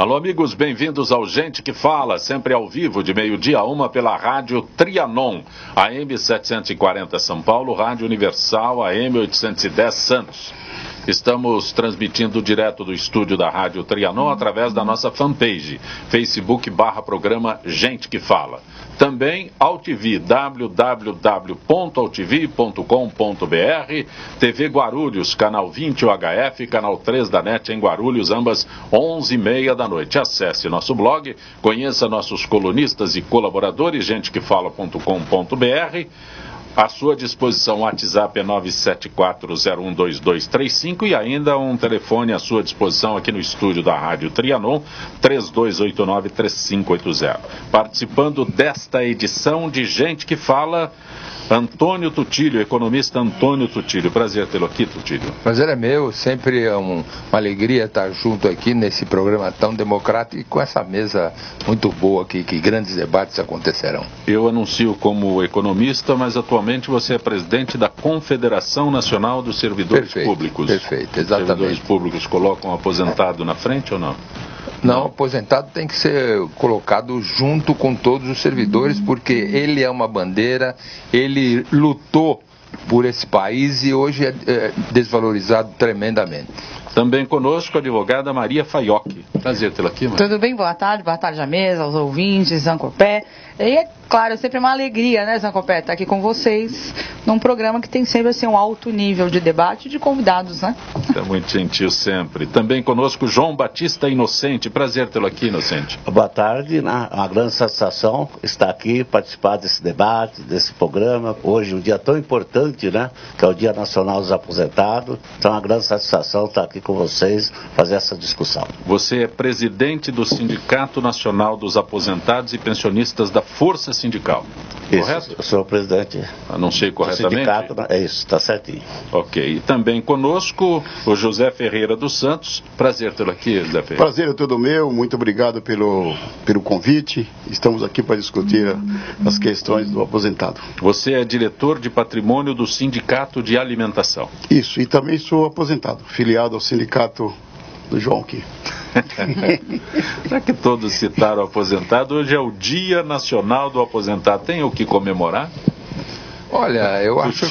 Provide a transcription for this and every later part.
Alô, amigos, bem-vindos ao Gente que Fala, sempre ao vivo, de meio-dia a 1 pela Rádio Trianon, AM 740 São Paulo, Rádio Universal, AM 810 Santos. Estamos transmitindo direto do estúdio da Rádio Trianon através da nossa fanpage, Facebook/programa Gente que Fala. Também AltV, www.altv.com.br, TV Guarulhos, canal 20 UHF, canal 3 da NET em Guarulhos, ambas 11h30 da noite. Acesse nosso blog, conheça nossos colunistas e colaboradores, gentequefala.com.br. À sua disposição, o WhatsApp é 974012235 e ainda um telefone à sua disposição aqui no estúdio da Rádio Trianon, 3289-3580. Participando desta edição de Gente que Fala, Antônio Tutílio, economista Antônio Tutílio. Prazer tê-lo aqui, Tutílio. Prazer é meu, sempre é uma alegria estar junto aqui nesse programa tão democrático e com essa mesa muito boa aqui, que grandes debates acontecerão. Eu anuncio como economista, mas atualmente você é presidente da Confederação Nacional dos Servidores Públicos. Perfeito, exatamente. Os servidores públicos colocam o aposentado na frente ou não? Não, o aposentado tem que ser colocado junto com todos os servidores, porque ele é uma bandeira, ele lutou por esse país e hoje é desvalorizado tremendamente. Também conosco a advogada Maria Faiocchi. Prazer tê-la aqui, Maria. Tudo bem? Boa tarde à mesa, aos ouvintes, Zancopé. E é claro, é sempre uma alegria, né, Zancopé, estar aqui com vocês num programa que tem sempre assim, um alto nível de debate e de convidados, né? É muito gentil sempre. Também conosco João Batista Inocente. Prazer tê-lo aqui, Inocente. Boa tarde, né? Uma grande satisfação estar aqui, participar desse debate, desse programa. Hoje um dia tão importante, né? Que é o Dia Nacional dos Aposentados. Então é uma grande satisfação estar aqui com vocês, fazer essa discussão. Você é presidente do Sindicato Nacional dos Aposentados e Pensionistas da Força Sindical, isso, correto? Eu sou o presidente. Anunciei corretamente? Sindicato, é isso, está certinho. Ok. E também conosco o José Ferreira dos Santos. Prazer tê-lo aqui, José Ferreira. Prazer é todo meu, muito obrigado pelo convite. Estamos aqui para discutir as questões do aposentado. Você é diretor de patrimônio do Sindicato de Alimentação. Isso, e também sou aposentado, filiado ao sindicato do João aqui. Já que todos citaram o aposentado, hoje é o Dia Nacional do Aposentado. Tem o que comemorar? Olha, eu acho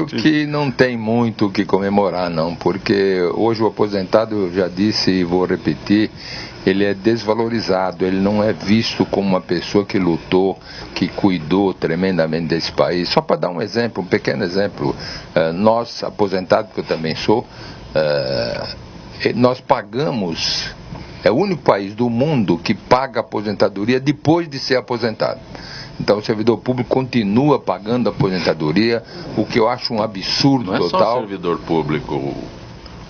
que não tem muito o que comemorar, não, porque hoje o aposentado, eu já disse e vou repetir, ele é desvalorizado, ele não é visto como uma pessoa que lutou, que cuidou tremendamente desse país. Só para dar um exemplo, um pequeno exemplo, nós aposentados, que eu também sou, nós pagamos, é o único país do mundo que paga aposentadoria depois de ser aposentado. Então o servidor público continua pagando aposentadoria, o que eu acho um absurdo total. Não é só o servidor público,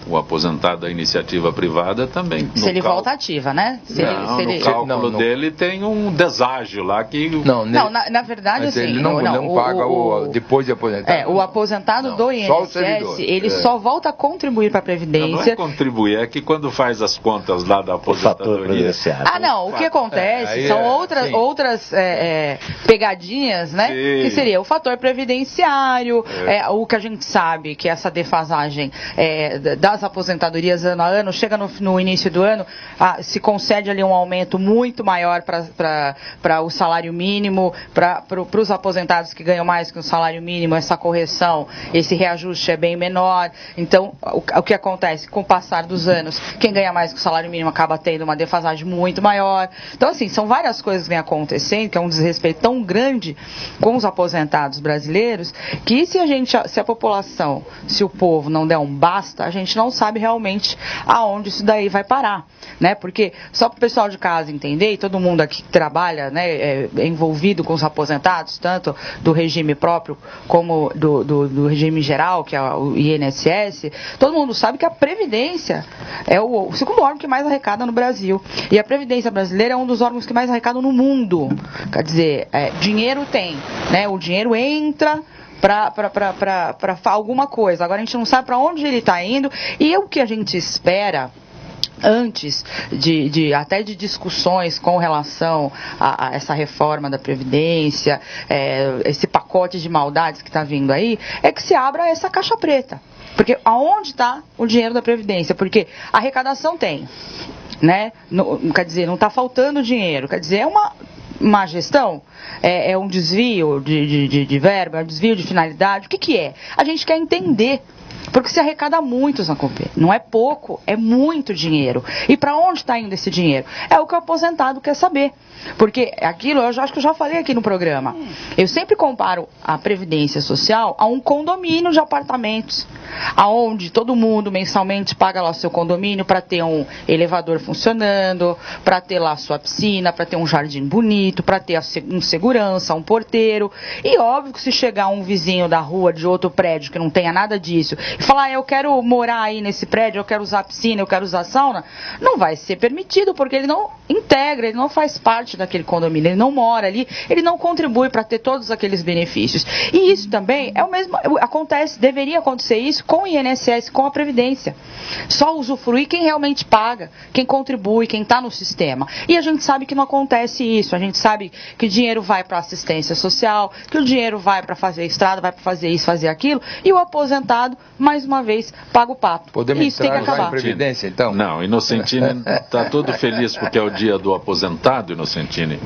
o aposentado da iniciativa privada também. Se ele volta ativa, né? No cálculo dele tem um deságio lá que... Não, na verdade, mas assim... ele não paga depois de aposentado. O aposentado do INSS, ele só volta a contribuir para a Previdência... Não é contribuir, é que quando faz as contas lá da aposentadoria... o que acontece são outras pegadinhas, né? Sim. Que seria o fator previdenciário, o que a gente sabe que essa defasagem das aposentadorias ano a ano, chega no início do ano, se concede ali um aumento muito maior para o salário mínimo, para os aposentados que ganham mais que o salário mínimo, essa correção, esse reajuste é bem menor. Então, o que acontece? Com o passar dos anos, quem ganha mais que o salário mínimo acaba tendo uma defasagem muito maior. Então, assim, são várias coisas que vêm acontecendo, que é um desrespeito tão grande com os aposentados brasileiros, que se a população, se o povo não der um basta, a gente não sabe realmente aonde isso daí vai parar, né? Porque, só para o pessoal de casa entender, e todo mundo aqui que trabalha, né, é envolvido com os aposentados, tanto do regime próprio como do regime geral, que é o INSS, todo mundo sabe que a Previdência é o segundo órgão que mais arrecada no Brasil. E a Previdência brasileira é um dos órgãos que mais arrecada no mundo. Quer dizer, dinheiro tem, né? O dinheiro entra para alguma coisa. Agora a gente não sabe para onde ele está indo, e o que a gente espera antes até de discussões com relação a essa reforma da Previdência, esse pacote de maldades que está vindo aí, é que se abra essa caixa preta. Porque aonde está o dinheiro da Previdência? Porque a arrecadação tem, né? Quer dizer, não está faltando dinheiro, quer dizer, é uma má gestão, é um desvio de verba, é um desvio de finalidade. O que é? A gente quer entender. Porque se arrecada muito, Zancopé. Não é pouco, é muito dinheiro. E para onde está indo esse dinheiro? É o que o aposentado quer saber. Porque aquilo, acho que eu já falei aqui no programa. Eu sempre comparo a Previdência Social a um condomínio de apartamentos, aonde todo mundo mensalmente paga lá o seu condomínio para ter um elevador funcionando, para ter lá a sua piscina, para ter um jardim bonito, para ter um segurança, um porteiro. E óbvio que se chegar um vizinho da rua de outro prédio que não tenha nada disso e falar, eu quero morar aí nesse prédio, eu quero usar a piscina, eu quero usar a sauna, não vai ser permitido, porque ele não integra, ele não faz parte daquele condomínio, ele não mora ali, ele não contribui para ter todos aqueles benefícios. E isso também é o mesmo, acontece, deveria acontecer isso com o INSS, com a Previdência. Só usufruir quem realmente paga, quem contribui, quem está no sistema. E a gente sabe que não acontece isso, a gente sabe que o dinheiro vai para assistência social, que o dinheiro vai para fazer estrada, vai para fazer isso, fazer aquilo, e o aposentado, mais uma vez, paga o pato. Podemos isso tem que acabar. Em Previdência, então? Não, Inocentini está todo feliz porque é o dia do aposentado, Inocentini.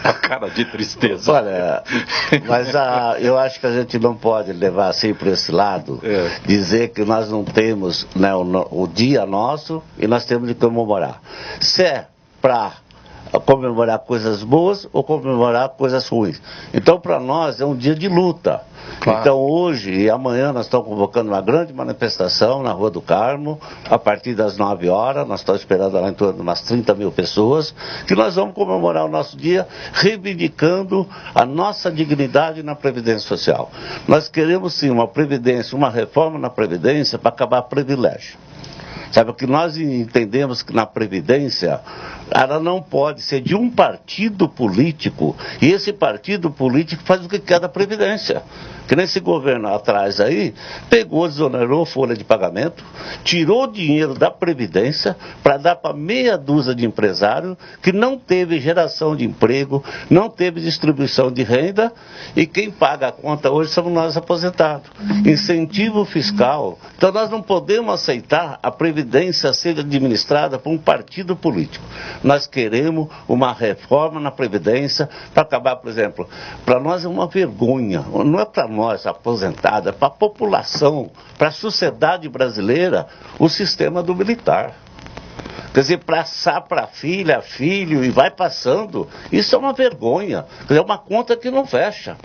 A cara de tristeza. Olha, mas eu acho que a gente não pode levar assim para esse lado, dizer que nós não temos, né, o dia nosso e nós temos de comemorar. Se é para comemorar coisas boas ou comemorar coisas ruins. Então, para nós, é um dia de luta. Claro. Então, hoje e amanhã nós estamos convocando uma grande manifestação na Rua do Carmo, a partir das 9 horas, nós estamos esperando lá em torno de umas 30 mil pessoas, que nós vamos comemorar o nosso dia reivindicando a nossa dignidade na Previdência Social. Nós queremos sim uma Previdência, uma reforma na Previdência para acabar privilégio. Sabe, o que nós entendemos que na Previdência, ela não pode ser de um partido político, e esse partido político faz o que quer da Previdência. Que nesse governo atrás aí, pegou, desonerou folha de pagamento, tirou dinheiro da Previdência para dar para meia dúzia de empresários que não teve geração de emprego, não teve distribuição de renda, e quem paga a conta hoje somos nós aposentados. Incentivo fiscal. Então nós não podemos aceitar a Previdência ser administrada por um partido político. Nós queremos uma reforma na Previdência para acabar, por exemplo, para nós é uma vergonha, não é para nós aposentados, é para a população, para a sociedade brasileira, o sistema do militar. Quer dizer, passar para filha, filho e vai passando, isso é uma vergonha, quer dizer, é uma conta que não fecha.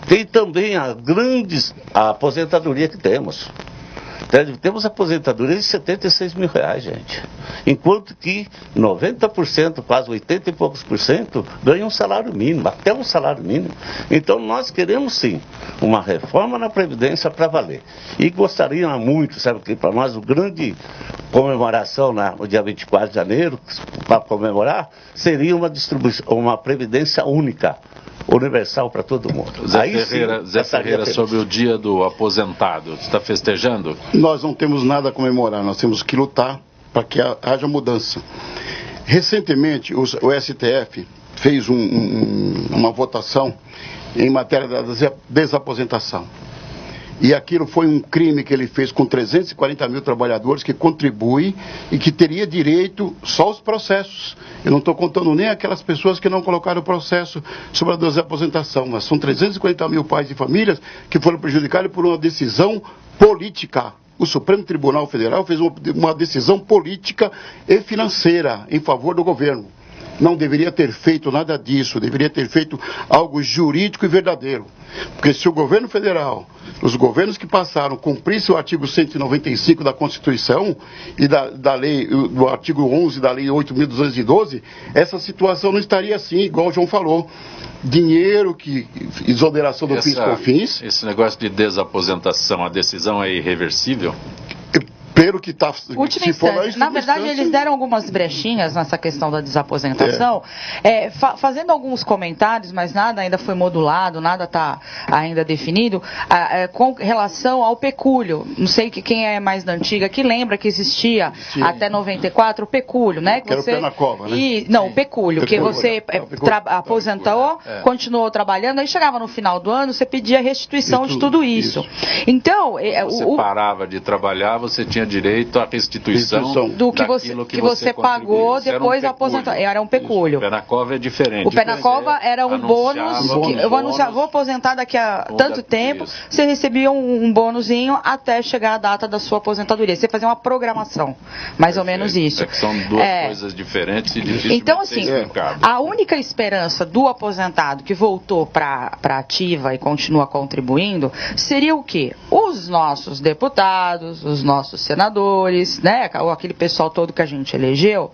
Tem também a aposentadoria que temos. Temos aposentadoria de R$76 mil, gente. Enquanto que 90%, quase 80 e poucos por cento, ganham um salário mínimo, até um salário mínimo. Então nós queremos sim uma reforma na Previdência para valer. E gostaria muito, sabe que para nós o grande comemoração no dia 24 de janeiro, para comemorar, seria uma Previdência única. Universal para todo mundo. Zé Ferreira, sobre o dia do aposentado, você está festejando? Nós não temos nada a comemorar, nós temos que lutar para que haja mudança. Recentemente, o STF fez uma votação em matéria da desaposentação. E aquilo foi um crime que ele fez com 340 mil trabalhadores que contribuem e que teria direito só aos processos. Eu não estou contando nem aquelas pessoas que não colocaram o processo sobre a desaposentação, mas são 340 mil pais de famílias que foram prejudicados por uma decisão política. O Supremo Tribunal Federal fez uma decisão política e financeira em favor do governo. Não deveria ter feito nada disso, deveria ter feito algo jurídico e verdadeiro. Porque se o governo federal, os governos que passaram, cumprissem o artigo 195 da Constituição e da lei, do artigo 11 da lei 8.212, essa situação não estaria assim, igual o João falou. Dinheiro, exoneração do PIS-COFINS. Esse negócio de desaposentação, a decisão é irreversível? pelo que está... Última instância. Na verdade, eles deram algumas brechinhas nessa questão da desaposentação, fazendo alguns comentários, mas nada ainda foi modulado, nada está ainda definido, com relação ao pecúlio. Não sei quem é mais da antiga, que lembra que existia até 94 o pecúlio, né? Que você... era o pé na cova, né? Não, o pecúlio, que você aposentou, continuou trabalhando, aí chegava no final do ano, você pedia restituição de tudo isso. Então, você parava de trabalhar, você tinha direito à restituição do que você pagou depois da aposentadoria. Era um pecúlio. O pé na cova é diferente. O pé na cova era um bônus. Eu anunciava, vou aposentar daqui a tanto tempo. Você recebia um bônusinho até chegar a data da sua aposentadoria. Você fazia uma programação. Mais ou menos isso. São duas coisas diferentes e difíceis então, de ser explicado. A única esperança do aposentado que voltou para ativa e continua contribuindo seria o quê? Os nossos deputados, os nossos senadores, né, aquele pessoal todo que a gente elegeu,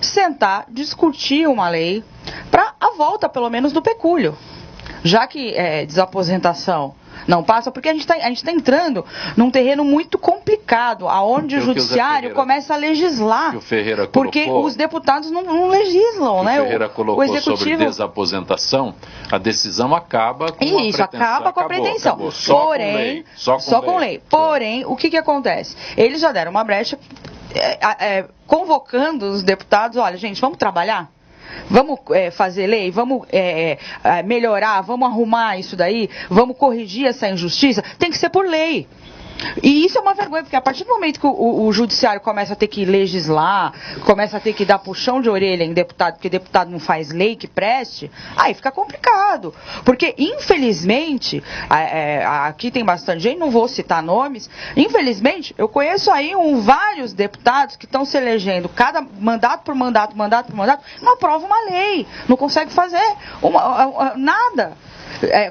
sentar, discutir uma lei para a volta, pelo menos, do pecúlio. Já que desaposentação não passa, porque a gente está entrando num terreno muito complicado, aonde o judiciário começa a legislar. Que o Ferreira porque os deputados não legislam, né? O Ferreira colocou executivo... sobre desaposentação, a decisão acaba com acaba com a pretensão. Acabou. Só com lei. Porém, o que acontece? Eles já deram uma brecha convocando os deputados, olha, gente, vamos trabalhar? Vamos fazer lei, vamos melhorar, vamos arrumar isso daí, vamos corrigir essa injustiça, tem que ser por lei. E isso é uma vergonha, porque a partir do momento que o judiciário começa a ter que legislar, começa a ter que dar puxão de orelha em deputado, porque deputado não faz lei que preste, aí fica complicado. Porque, infelizmente, aqui tem bastante gente, não vou citar nomes, infelizmente, eu conheço aí vários deputados que estão se elegendo, cada mandato por mandato, não aprova uma lei, não consegue fazer nada.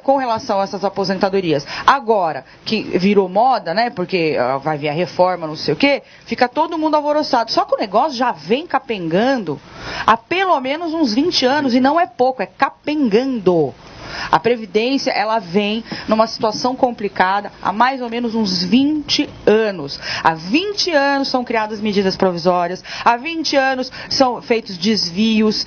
Com relação a essas aposentadorias. Agora, que virou moda, né, porque vai vir a reforma, não sei o quê, fica todo mundo alvoroçado. Só que o negócio já vem capengando há pelo menos uns 20 anos, e não é pouco, é capengando. A Previdência, ela vem numa situação complicada há mais ou menos uns 20 anos. Há 20 anos são criadas medidas provisórias, há 20 anos são feitos desvios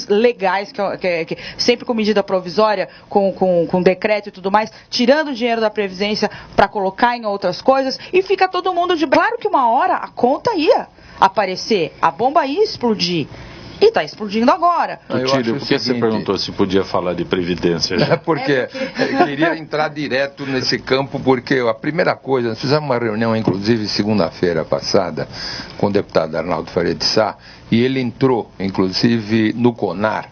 legais, que sempre com medida provisória, com decreto e tudo mais, tirando o dinheiro da Previdência para colocar em outras coisas, e fica todo mundo de... Claro que uma hora a conta ia aparecer, a bomba ia explodir. E está explodindo agora. Tílio, por que você perguntou se podia falar de Previdência? Porque eu queria entrar direto nesse campo, porque a primeira coisa, nós fizemos uma reunião, inclusive, segunda-feira passada, com o deputado Arnaldo Faria de Sá, e ele entrou, inclusive, no CONAR,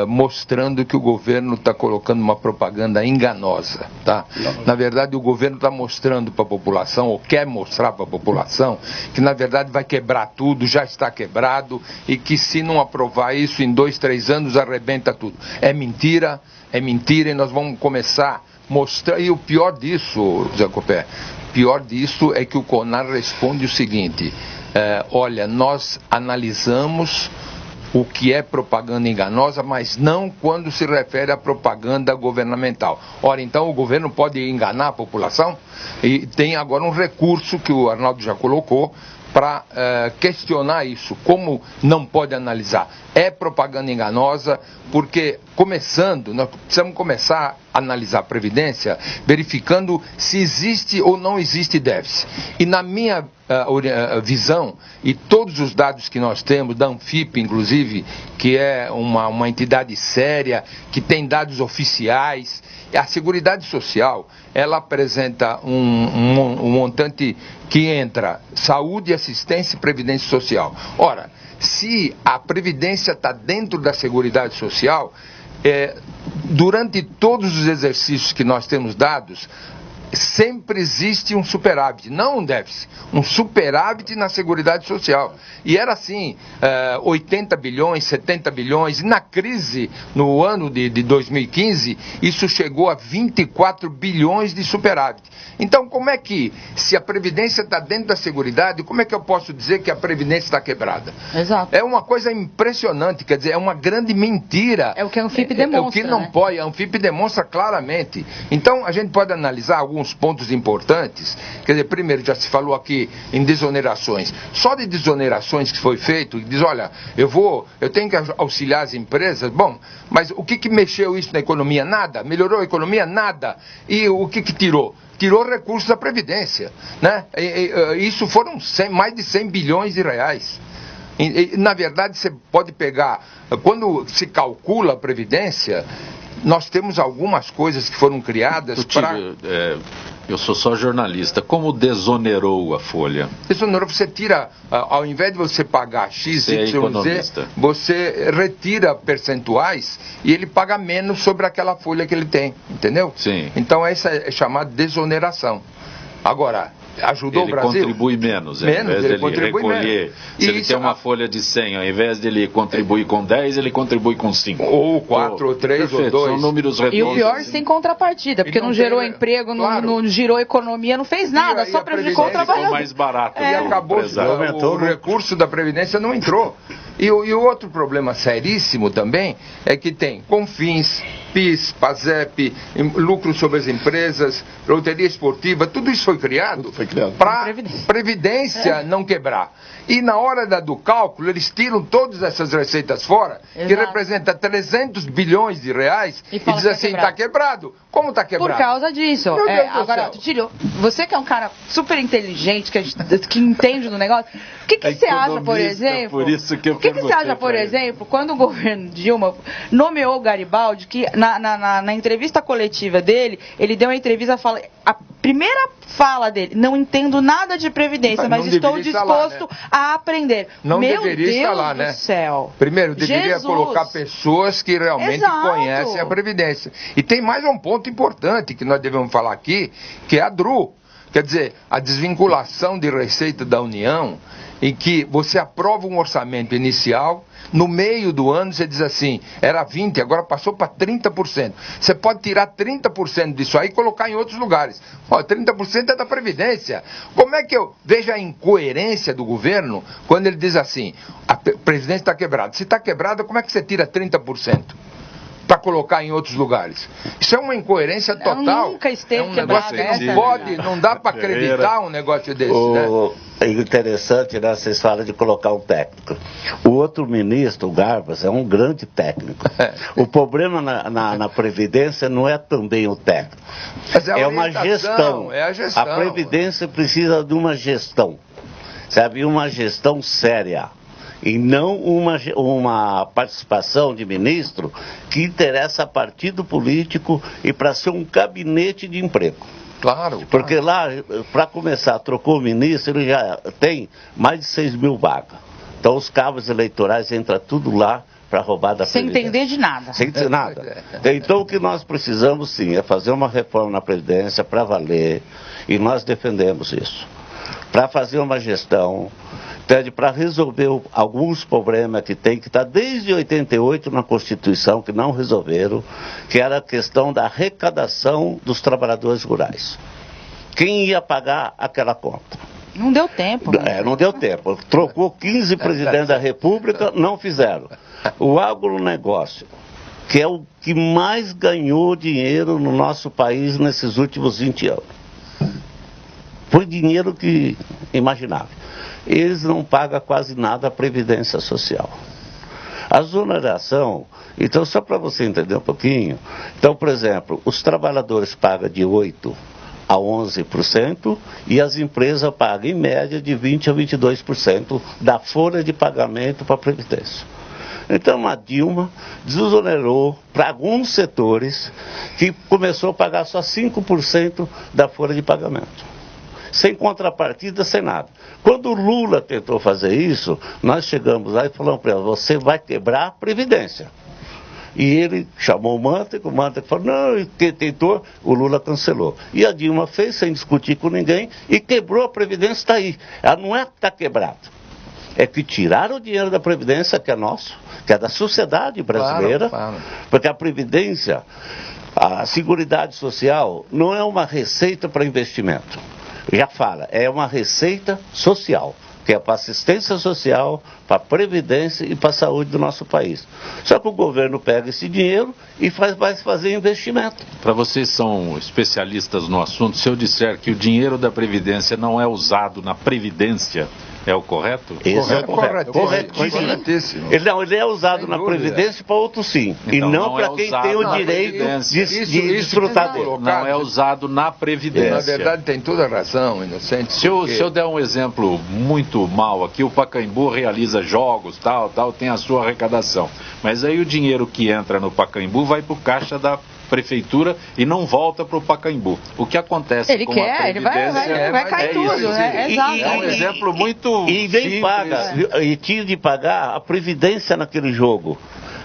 mostrando que o governo está colocando uma propaganda enganosa, tá? Na verdade, o governo está mostrando para a população, ou quer mostrar para a população, que na verdade vai quebrar tudo, já está quebrado, e que se não aprovar isso em 2, 3 anos, arrebenta tudo. É mentira, e nós vamos começar a mostrar. E o pior disso, Zé Copé, é que o CONAR responde o seguinte: olha, nós analisamos o que é propaganda enganosa, mas não quando se refere à propaganda governamental. Ora, então o governo pode enganar a população? E tem agora um recurso que o Arnaldo já colocou para questionar isso. Como não pode analisar? É propaganda enganosa, porque nós precisamos começar a analisar a Previdência verificando se existe ou não existe déficit. E na minha visão, e todos os dados que nós temos, da Anfip inclusive, que é uma entidade séria, que tem dados oficiais, a Seguridade Social, ela apresenta um montante que entra saúde, assistência e previdência social. Ora, se a Previdência está dentro da Seguridade Social, durante todos os exercícios que nós temos dados, sempre existe um superávit, não um déficit, um superávit na Seguridade Social. E era assim, 80 bilhões, 70 bilhões, e na crise, no ano de 2015, isso chegou a 24 bilhões de superávit. Então, como é que, se a Previdência está dentro da Seguridade, como é que eu posso dizer que a Previdência está quebrada? Exato. É uma coisa impressionante, quer dizer, é uma grande mentira. É o que a Anfip demonstra. É o que não pode, a Anfip demonstra claramente. Então, a gente pode analisar alguns alguns pontos importantes. Quer dizer, primeiro, já se falou aqui em desonerações. Só de desonerações que foi feito, diz, olha, eu tenho que auxiliar as empresas. Bom, mas o que mexeu isso na economia? Nada. Melhorou a economia? Nada. E o que tirou? Tirou recursos da Previdência, né? Isso foram mais de 100 bilhões de reais. Na verdade, você pode pegar, quando se calcula a Previdência, nós temos algumas coisas que foram criadas para... Eu sou só jornalista. Como desonerou a Folha? Desonerou, você tira, ao invés de você pagar X, Y, Z, você retira percentuais e ele paga menos sobre aquela folha que ele tem, entendeu? Sim. Então essa é chamada desoneração. Agora, ajudou o Brasil? Ele contribui menos, ele contribui recolher. Menos. Se ele tem uma folha de 100, ao invés dele contribuir com 10, ele contribui com 5. Ou 4, ou 3, ou 2. São números redondos. E o pior sem contrapartida, porque não gerou emprego, não girou economia, não fez nada, só prejudicou o trabalhador. Ficou mais barato. E acabou, o recurso da Previdência não entrou. E o outro problema seríssimo também é que tem Confins, PIS, PASEP, lucro sobre as empresas, loteria esportiva, tudo isso foi criado para Previdência não quebrar. E na hora do cálculo, eles tiram todas essas receitas fora, que representa 300 bilhões de reais, e diz assim, está quebrado. Como está quebrado? Por causa disso. Agora, Tutílio, você que é um cara super inteligente, que entende do negócio, o que você acha, por exemplo? Por isso que eu o que você acha, por exemplo, quando o governo Dilma nomeou o Garibaldi, que na entrevista coletiva dele, ele deu uma entrevista, a primeira fala dele, não entendo nada de Previdência, mas estou disposto a aprender. Não Meu deveria Deus estar lá, do né? céu. Primeiro, deveria colocar pessoas que realmente conhecem a Previdência. E tem mais um ponto importante que nós devemos falar aqui, que é a DRU. Quer dizer, a desvinculação de receita da União, em que você aprova um orçamento inicial, no meio do ano você diz assim, era 20%, agora passou para 30%. Você pode tirar 30% disso aí e colocar em outros lugares. 30% é da Previdência. Como é que eu vejo a incoerência do governo quando ele diz assim, a Previdência está quebrada. Se está quebrada, como é que você tira 30%? Para colocar em outros lugares. Isso é uma incoerência total. Nunca esteve um negócio que não dá para acreditar um negócio desse, né? É interessante, né? Vocês falam de colocar um técnico. O outro ministro, o Garbas, é um grande técnico. O problema na Previdência não é também o técnico. Mas é uma gestão. É a gestão. A Previdência precisa de uma gestão. Sabe? Uma gestão séria. E não uma participação de ministro que interessa a partido político e para ser um gabinete de emprego. Claro. Porque lá, para começar, trocou o ministro, ele já tem mais de 6 mil vagas. Então os cabos eleitorais entram tudo lá para roubar da Previdência. Sem entender de nada. Sem entender nada. Então o que nós precisamos sim é fazer uma reforma na Previdência para valer, e nós defendemos isso. Para fazer uma gestão, para resolver alguns problemas que tem, que está desde 88 na Constituição, que não resolveram, que era a questão da arrecadação dos trabalhadores rurais. Quem ia pagar aquela conta? Não deu tempo. Não deu tempo. Trocou 15 presidentes da República, não fizeram. O agronegócio, que é o que mais ganhou dinheiro no nosso país nesses últimos 20 anos. Foi dinheiro que imaginável. Eles não pagam quase nada a Previdência Social. A exoneração, então só para você entender um pouquinho, então, por exemplo, os trabalhadores pagam de 8% a 11% e as empresas pagam em média de 20% a 22% da folha de pagamento para a Previdência. Então a Dilma desonerou para alguns setores que começou a pagar só 5% da folha de pagamento. Sem contrapartida, sem nada. Quando o Lula tentou fazer isso, nós chegamos lá e falamos para ele, você vai quebrar a Previdência. E ele chamou o Manteiga falou, não, que tentou, o Lula cancelou. E a Dilma fez sem discutir com ninguém e quebrou a Previdência, está aí. Ela não é que está quebrada. É que tiraram o dinheiro da Previdência, que é nosso, que é da sociedade brasileira, claro. Porque a Previdência, a Seguridade Social, não é uma receita para investimento. Já fala, é uma receita social, que é para assistência social, para a previdência e para a saúde do nosso país. Só que o governo pega esse dinheiro e vai fazer investimento. Para vocês são especialistas no assunto, se eu disser que o dinheiro da Previdência não é usado na Previdência, é o correto? Esse é o correto. Corretíssimo. Ele é usado na Previdência para outros sim. Então, e não para quem tem o direito de desfrutar dele. Não é usado na Previdência. Na verdade tem toda a razão, Inocente. Se eu der um exemplo muito mal aqui, o Pacaembu realiza jogos, tal, tem a sua arrecadação. Mas aí o dinheiro que entra no Pacaembu vai para o caixa da Prefeitura e não volta para o Pacaembu. O que acontece ele com quer, a Previdência... Ele vai cair tudo, isso, né? Exato. É um exemplo muito E nem paga. E tinha de pagar a Previdência naquele jogo.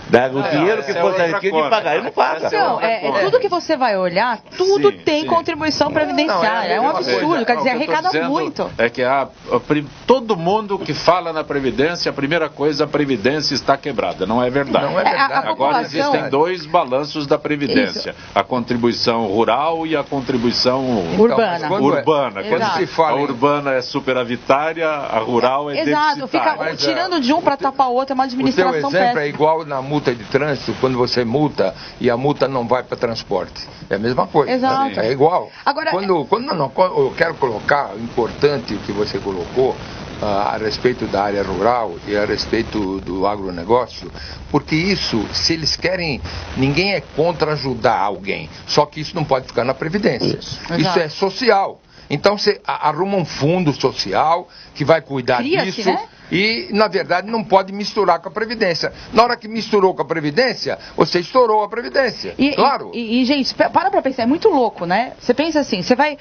O dinheiro que fosse tinha de pagar, ele não paga. Não, tudo que você vai olhar, tudo tem contribuição previdenciária. É um absurdo, quer dizer, arrecada muito. É que todo mundo que fala na Previdência, a primeira coisa, a Previdência está quebrada. Não é verdade. Não é verdade. Agora existem dois balanços da Previdência. Isso. A contribuição rural e a contribuição urbana. Quando se fala a urbana é superavitária, a rural é deficitária. Exato, fica tirando de um para tapar o outro, é uma administração péssima. O teu exemplo é igual na multa de trânsito, quando você multa e a multa não vai para transporte. É a mesma coisa. Exato. É igual. Agora, eu quero colocar, importante o que você colocou, a respeito da área rural e a respeito do agronegócio, porque isso, se eles querem, ninguém é contra ajudar alguém, só que isso não pode ficar na Previdência. Isso é social. Então você arruma um fundo social que vai cuidar disso, né? E, na verdade, não pode misturar com a Previdência. Na hora que misturou com a Previdência, você estourou a Previdência. Claro. Gente, para pensar, é muito louco, né? Você pensa assim, você vai...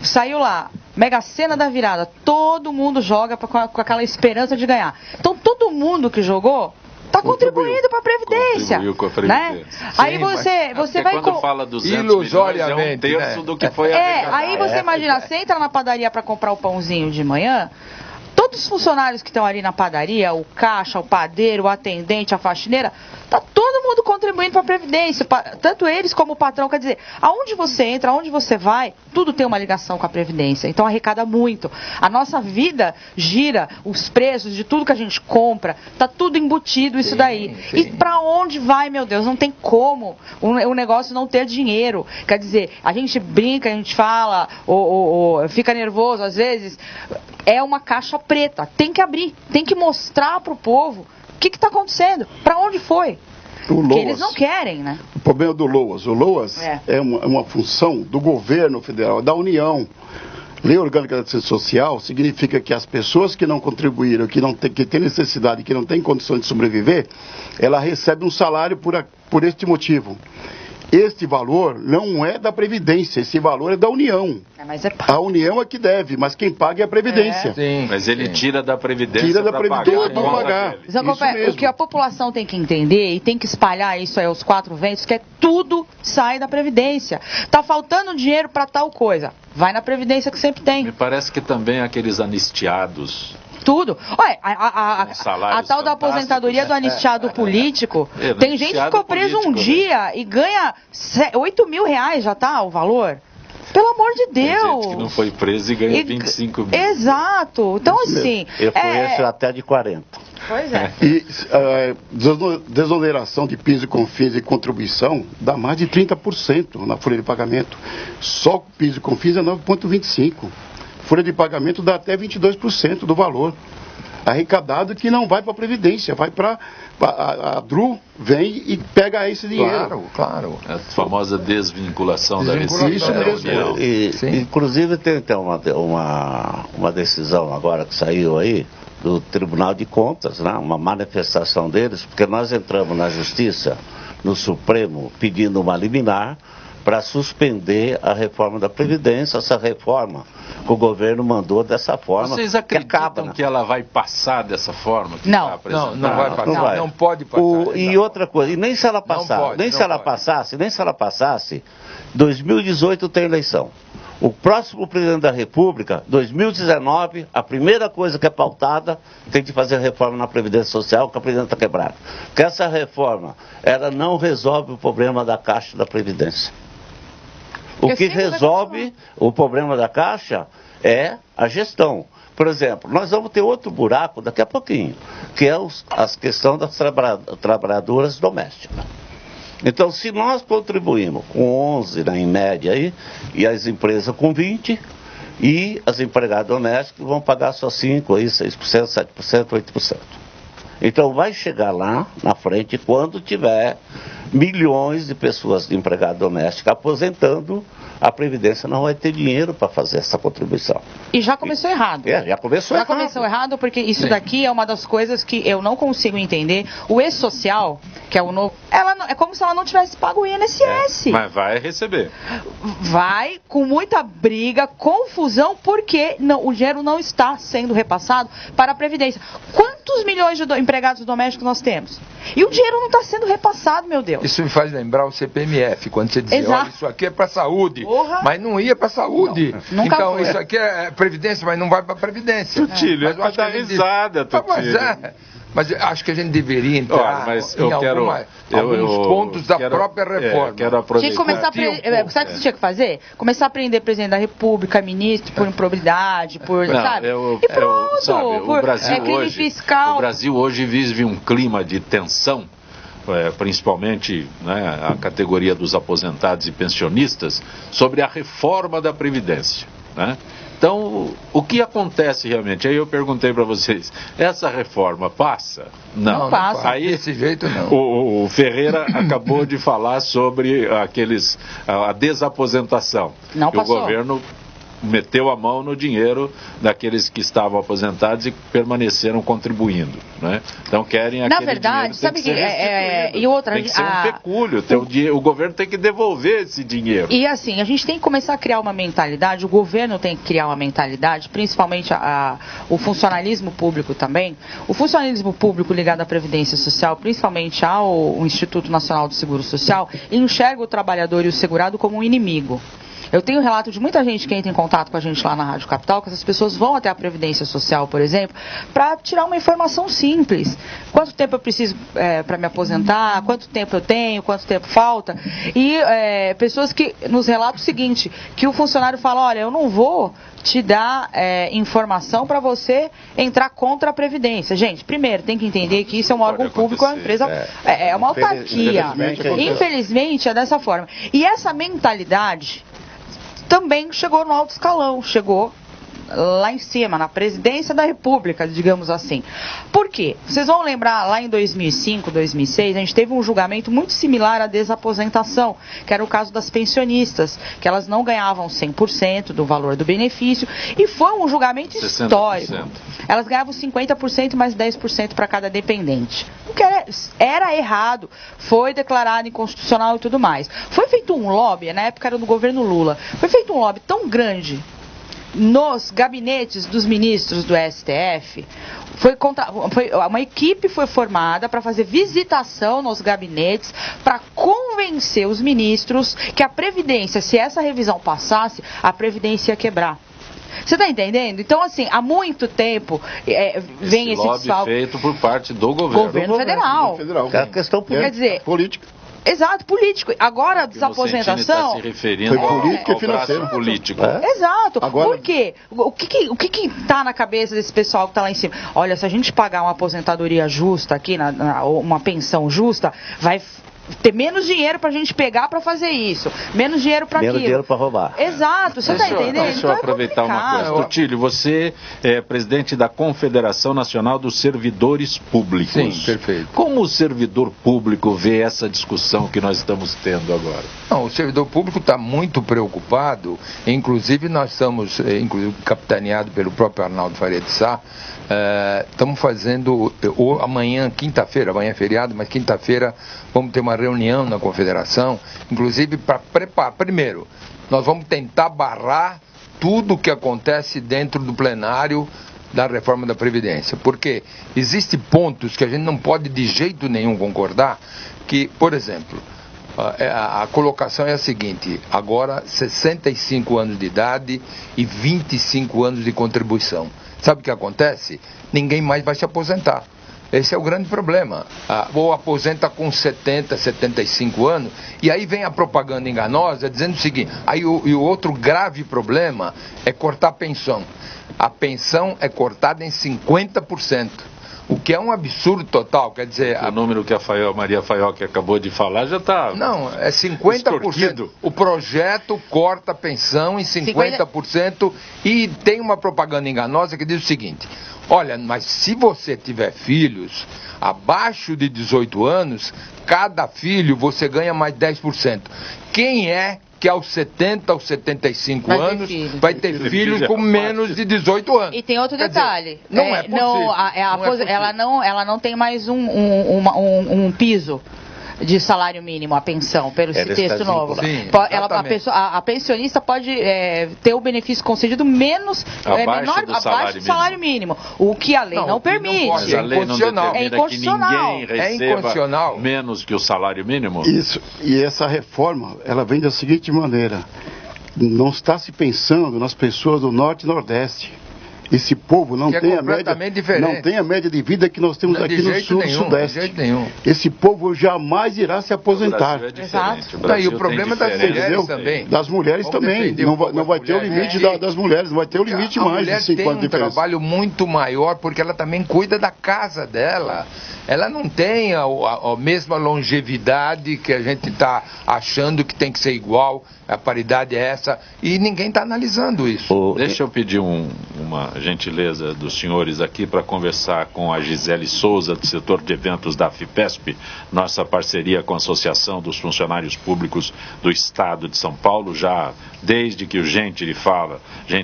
saiu lá, Mega Sena da virada, todo mundo joga com aquela esperança de ganhar. Então, todo mundo que jogou... Está contribuindo para a Previdência. Contribuiu com a Previdência. Né? Aí você vai... Quando fala 200 milhões, é um terço do que foi arrecadado. Aí você imagina, você entra na padaria para comprar o pãozinho de manhã... Todos os funcionários que estão ali na padaria, o caixa, o padeiro, o atendente, a faxineira, tá todo mundo contribuindo para a Previdência, tanto eles como o patrão. Quer dizer, aonde você entra, aonde você vai, tudo tem uma ligação com a Previdência. Então arrecada muito. A nossa vida gira, os preços de tudo que a gente compra, tá tudo embutido isso daí. Sim. E para onde vai, meu Deus? Não tem como o negócio não ter dinheiro. Quer dizer, a gente brinca, a gente fala, ou fica nervoso às vezes. É uma caixa preta, tem que abrir, tem que mostrar para o povo o que está acontecendo, para onde foi. Porque eles não querem, né? O problema do LOAS. O LOAS é uma função do governo federal, da União. Lei Orgânica da Assistência Social significa que as pessoas que não contribuíram, que têm necessidade, que não têm condições de sobreviver, ela recebe um salário por este motivo. Este valor não é da Previdência, esse valor é da União. A União é que deve, mas quem paga é a Previdência. Sim, mas ele tira da Previdência para pagar. O que a população tem que entender e tem que espalhar isso aí aos quatro ventos, que é tudo sai da Previdência. Tá faltando dinheiro para tal coisa, vai na Previdência que sempre tem. Me parece que também aqueles anistiados... Tudo. Olha, a tal da aposentadoria do anistiado político, tem gente que ficou preso um dia e ganha 8 mil reais, já tá o valor? Pelo amor de Deus. Tem gente que não foi preso e ganha 25 mil. Exato. Então, assim... Eu conheço até de 40. Pois é. E desoneração de PIS e CONFINS e contribuição dá mais de 30% na folha de pagamento. Só PIS e CONFINS é 9,25%. Folha de pagamento dá até 22% do valor arrecadado, que não vai para a Previdência, vai para a DRU, vem e pega esse dinheiro. Claro. A famosa desvinculação da Receita. Isso mesmo. Inclusive tem uma decisão agora que saiu aí do Tribunal de Contas, né? Uma manifestação deles, porque nós entramos na Justiça, no Supremo, pedindo uma liminar para suspender a reforma da Previdência, essa reforma que o governo mandou dessa forma. Vocês acreditam que ela vai passar dessa forma? Não. Não vai passar. Não pode passar. E outra coisa, e nem se ela passar, nem se ela passasse, 2018 tem eleição. O próximo presidente da República, 2019, a primeira coisa que é pautada, tem que fazer a reforma na Previdência Social, que a Previdência está quebrada. Porque essa reforma, ela não resolve o problema da Caixa da Previdência. O que resolve o problema da Caixa é a gestão. Por exemplo, nós vamos ter outro buraco daqui a pouquinho, que é a questão das trabalhadoras domésticas. Então, se nós contribuímos com 11, né, em média, aí, e as empresas com 20%, e as empregadas domésticas vão pagar só 5%, aí, 6%, 7%, 8%. Então, vai chegar lá na frente quando tiver milhões de pessoas de empregada doméstica aposentando, a Previdência não vai ter dinheiro para fazer essa contribuição. E já começou errado. Já começou errado. Já começou errado porque isso daqui é uma das coisas que eu não consigo entender. O e-social, que é o novo, é como se ela não tivesse pago o INSS. Mas vai receber. Vai com muita briga, confusão, porque o dinheiro não está sendo repassado para a Previdência. Quantos milhões de empregados domésticos nós temos? E o dinheiro não está sendo repassado, meu Deus. Isso me faz lembrar o CPMF, quando você dizia, olha, isso aqui é para saúde, mas não ia para saúde. Não, então, isso aqui é Previdência, mas não vai para Previdência. Tutílio, é para dar risada, Tutílio. Mas acho que a gente deveria entrar em alguns pontos da própria reforma. Tinha que começar sabe o que você tinha que fazer? Começar a prender presidente da República, ministro, por improbidade, sabe? E pronto, por crime fiscal. O Brasil hoje vive um clima de tensão, principalmente, né, a categoria dos aposentados e pensionistas, sobre a reforma da Previdência, né? Então, o que acontece realmente? Aí eu perguntei para vocês, essa reforma passa? Não passa. Aí, desse jeito não. O Ferreira acabou de falar sobre a desaposentação. Não passou. O governo meteu a mão no dinheiro daqueles que estavam aposentados e permaneceram contribuindo, né? Então querem aquele dinheiro. Na verdade, sabe que e outra, tem que ser um pecúlio, o governo tem que devolver esse dinheiro. E assim, a gente tem que começar a criar uma mentalidade, o governo tem que criar uma mentalidade, principalmente o funcionalismo público também. O funcionalismo público ligado à Previdência Social, principalmente ao Instituto Nacional do Seguro Social, enxerga o trabalhador e o segurado como um inimigo. Eu tenho relato de muita gente que entra em contato com a gente lá na Rádio Capital, que essas pessoas vão até a Previdência Social, por exemplo, para tirar uma informação simples. Quanto tempo eu preciso para me aposentar, quanto tempo eu tenho, quanto tempo falta. E pessoas que nos relatam o seguinte, que o funcionário fala, olha, eu não vou te dar informação para você entrar contra a Previdência. Gente, primeiro, tem que entender que isso é um órgão público, é uma empresa, é uma autarquia. Infelizmente é dessa forma. E essa mentalidade também chegou no alto escalão, chegou lá em cima, na Presidência da República, digamos assim. Por quê? Vocês vão lembrar, lá em 2005, 2006, a gente teve um julgamento muito similar à desaposentação, que era o caso das pensionistas, que elas não ganhavam 100% do valor do benefício, e foi um julgamento 60%. Histórico. Elas ganhavam 50% mais 10% para cada dependente. O que era errado, foi declarado inconstitucional e tudo mais. Foi feito um lobby, na época era do governo Lula, foi feito um lobby tão grande nos gabinetes dos ministros do STF, uma equipe foi formada para fazer visitação nos gabinetes, para convencer os ministros que a Previdência, se essa revisão passasse, a Previdência ia quebrar. Você está entendendo? Então, assim, há muito tempo vem esse lobby feito por parte do governo federal. É a questão política. Quer dizer, política. Exato, político. Agora a desaposentação... Está se referindo ao braço político. Exato. Agora... Por quê? O que está na cabeça desse pessoal que está lá em cima? Olha, se a gente pagar uma aposentadoria justa aqui, uma pensão justa, vai ter menos dinheiro para a gente pegar para fazer isso. Menos dinheiro para aquilo. Menos dinheiro para roubar. Exato, você está entendendo? Deixa eu aproveitar uma coisa. Tutílio, você é presidente da Confederação Nacional dos Servidores Públicos. Sim, perfeito. Como o servidor público vê essa discussão que nós estamos tendo agora? Não, o servidor público está muito preocupado, inclusive nós estamos, capitaneado pelo próprio Arnaldo Faria de Sá, estamos fazendo, amanhã, quinta-feira, amanhã é feriado, mas quinta-feira vamos ter uma reunião na Confederação, inclusive para preparar. Primeiro, nós vamos tentar barrar tudo o que acontece dentro do plenário da reforma da Previdência, porque existem pontos que a gente não pode de jeito nenhum concordar, que, por exemplo, a colocação é a seguinte: agora 65 anos de idade e 25 anos de contribuição. Sabe o que acontece? Ninguém mais vai se aposentar. Esse é o grande problema. Ou aposenta com 70, 75 anos, e aí vem a propaganda enganosa dizendo o seguinte, e o outro grave problema é cortar a pensão. A pensão é cortada em 50%. O que é um absurdo total, quer dizer... O número que a Maria Faioc acabou de falar já está... Não, é 50%. Escorquido. O projeto corta a pensão em 50% e tem uma propaganda enganosa que diz o seguinte, olha, mas se você tiver filhos abaixo de 18 anos, cada filho você ganha mais 10%. Quem é que aos 70, aos 75 anos vai ter filhos com menos de 18 anos. E tem outro detalhe. Não é possível. Ela não tem mais um piso de salário mínimo, a pensão, pelo esse texto novo. Sim, a pensionista pode ter o benefício concedido abaixo do salário mínimo, o que a lei não permite. Mas a lei não determina que ninguém receba menos que o salário mínimo? Isso, e essa reforma, ela vem da seguinte maneira, não está se pensando nas pessoas do Norte e Nordeste. Esse povo não tem a média de vida que nós temos aqui no Sul e Sudeste. De jeito nenhum. Esse povo jamais irá se aposentar. E o problema das mulheres também. Das mulheres também. Não vai ter o limite das mulheres, não vai ter o limite mais de 50 A mulher tem um trabalho muito maior porque ela também cuida da casa dela. Ela não tem a mesma longevidade que a gente está achando que tem que ser igual, a paridade é essa, e ninguém está analisando isso. Deixa eu pedir uma gentileza dos senhores aqui para conversar com a Gisele Souza, do setor de eventos da FIPESP, nossa parceria com a Associação dos Funcionários Públicos do Estado de São Paulo, já desde que o Gente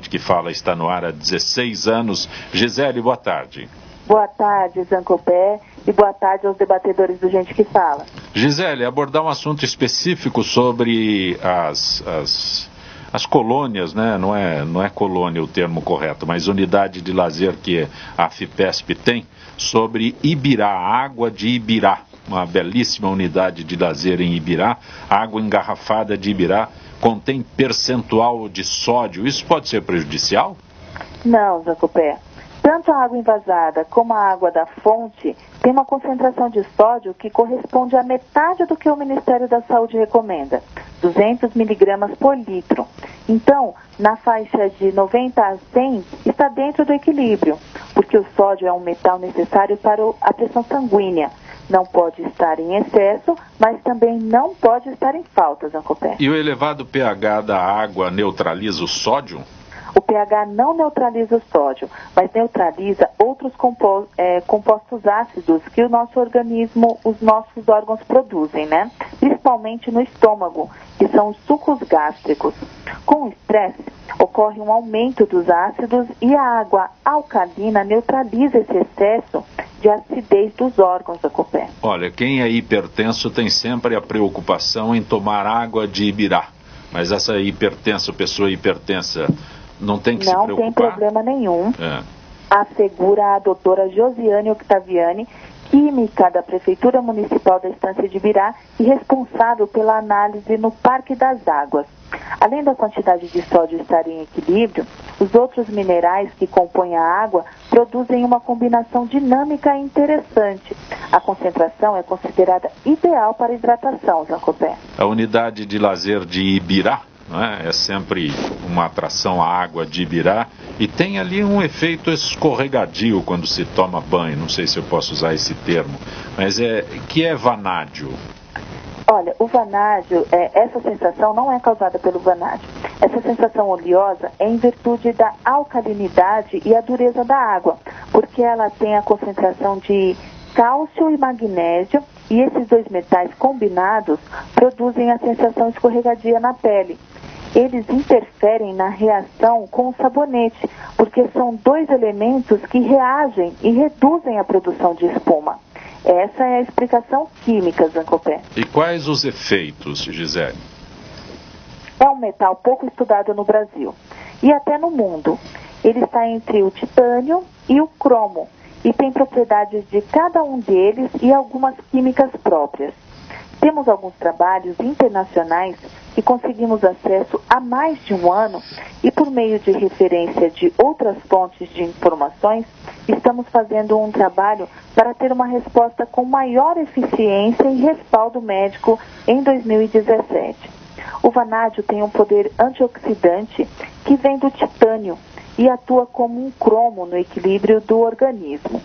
que Fala está no ar há 16 anos. Gisele, boa tarde. Boa tarde, Zancopé, e boa tarde aos debatedores do Gente que Fala. Gisele, abordar um assunto específico sobre as colônias, né? Não é colônia o termo correto, mas unidade de lazer que a FIPESP tem, sobre Ibirá, a água de Ibirá, uma belíssima unidade de lazer em Ibirá. A água engarrafada de Ibirá contém percentual de sódio. Isso pode ser prejudicial? Não, Zancopé. Tanto a água envasada como a água da fonte tem uma concentração de sódio que corresponde à metade do que o Ministério da Saúde recomenda, 200 miligramas por litro. Então, na faixa de 90 a 100 está dentro do equilíbrio, porque o sódio é um metal necessário para a pressão sanguínea. Não pode estar em excesso, mas também não pode estar em falta, Zancopé. E o elevado pH da água neutraliza o sódio? O pH não neutraliza o sódio, mas neutraliza outros compostos ácidos que o nosso organismo, os nossos órgãos produzem, né? Principalmente no estômago, que são os sucos gástricos. Com o estresse, ocorre um aumento dos ácidos e a água alcalina neutraliza esse excesso de acidez dos órgãos da Zancopé. Olha, quem é hipertenso tem sempre a preocupação em tomar água de Ibirá. Mas essa pessoa hipertensa, não tem que se preocupar? Não tem problema nenhum, assegura a doutora Josiane Octaviani, química da Prefeitura Municipal da Estância de Ibirá e responsável pela análise no Parque das Águas. Além da quantidade de sódio estar em equilíbrio, os outros minerais que compõem a água produzem uma combinação dinâmica e interessante. A concentração é considerada ideal para hidratação, Zancopé. A unidade de lazer de Ibirá, é sempre uma atração à água de Ibirá, e tem ali um efeito escorregadio quando se toma banho, não sei se eu posso usar esse termo, mas que é vanádio? Olha, o vanádio, essa sensação não é causada pelo vanádio. Essa sensação oleosa é em virtude da alcalinidade e a dureza da água, porque ela tem a concentração de cálcio e magnésio, e esses dois metais combinados produzem a sensação escorregadia na pele. Eles interferem na reação com o sabonete, porque são dois elementos que reagem e reduzem a produção de espuma. Essa é a explicação química, Zancopé. E quais os efeitos, Gisele? É um metal pouco estudado no Brasil e até no mundo. Ele está entre o titânio e o cromo e tem propriedades de cada um deles e algumas químicas próprias. Temos alguns trabalhos internacionais que conseguimos acesso há mais de um ano e, por meio de referência de outras fontes de informações, estamos fazendo um trabalho para ter uma resposta com maior eficiência e respaldo médico em 2017. O vanádio tem um poder antioxidante que vem do titânio e atua como um cromo no equilíbrio do organismo.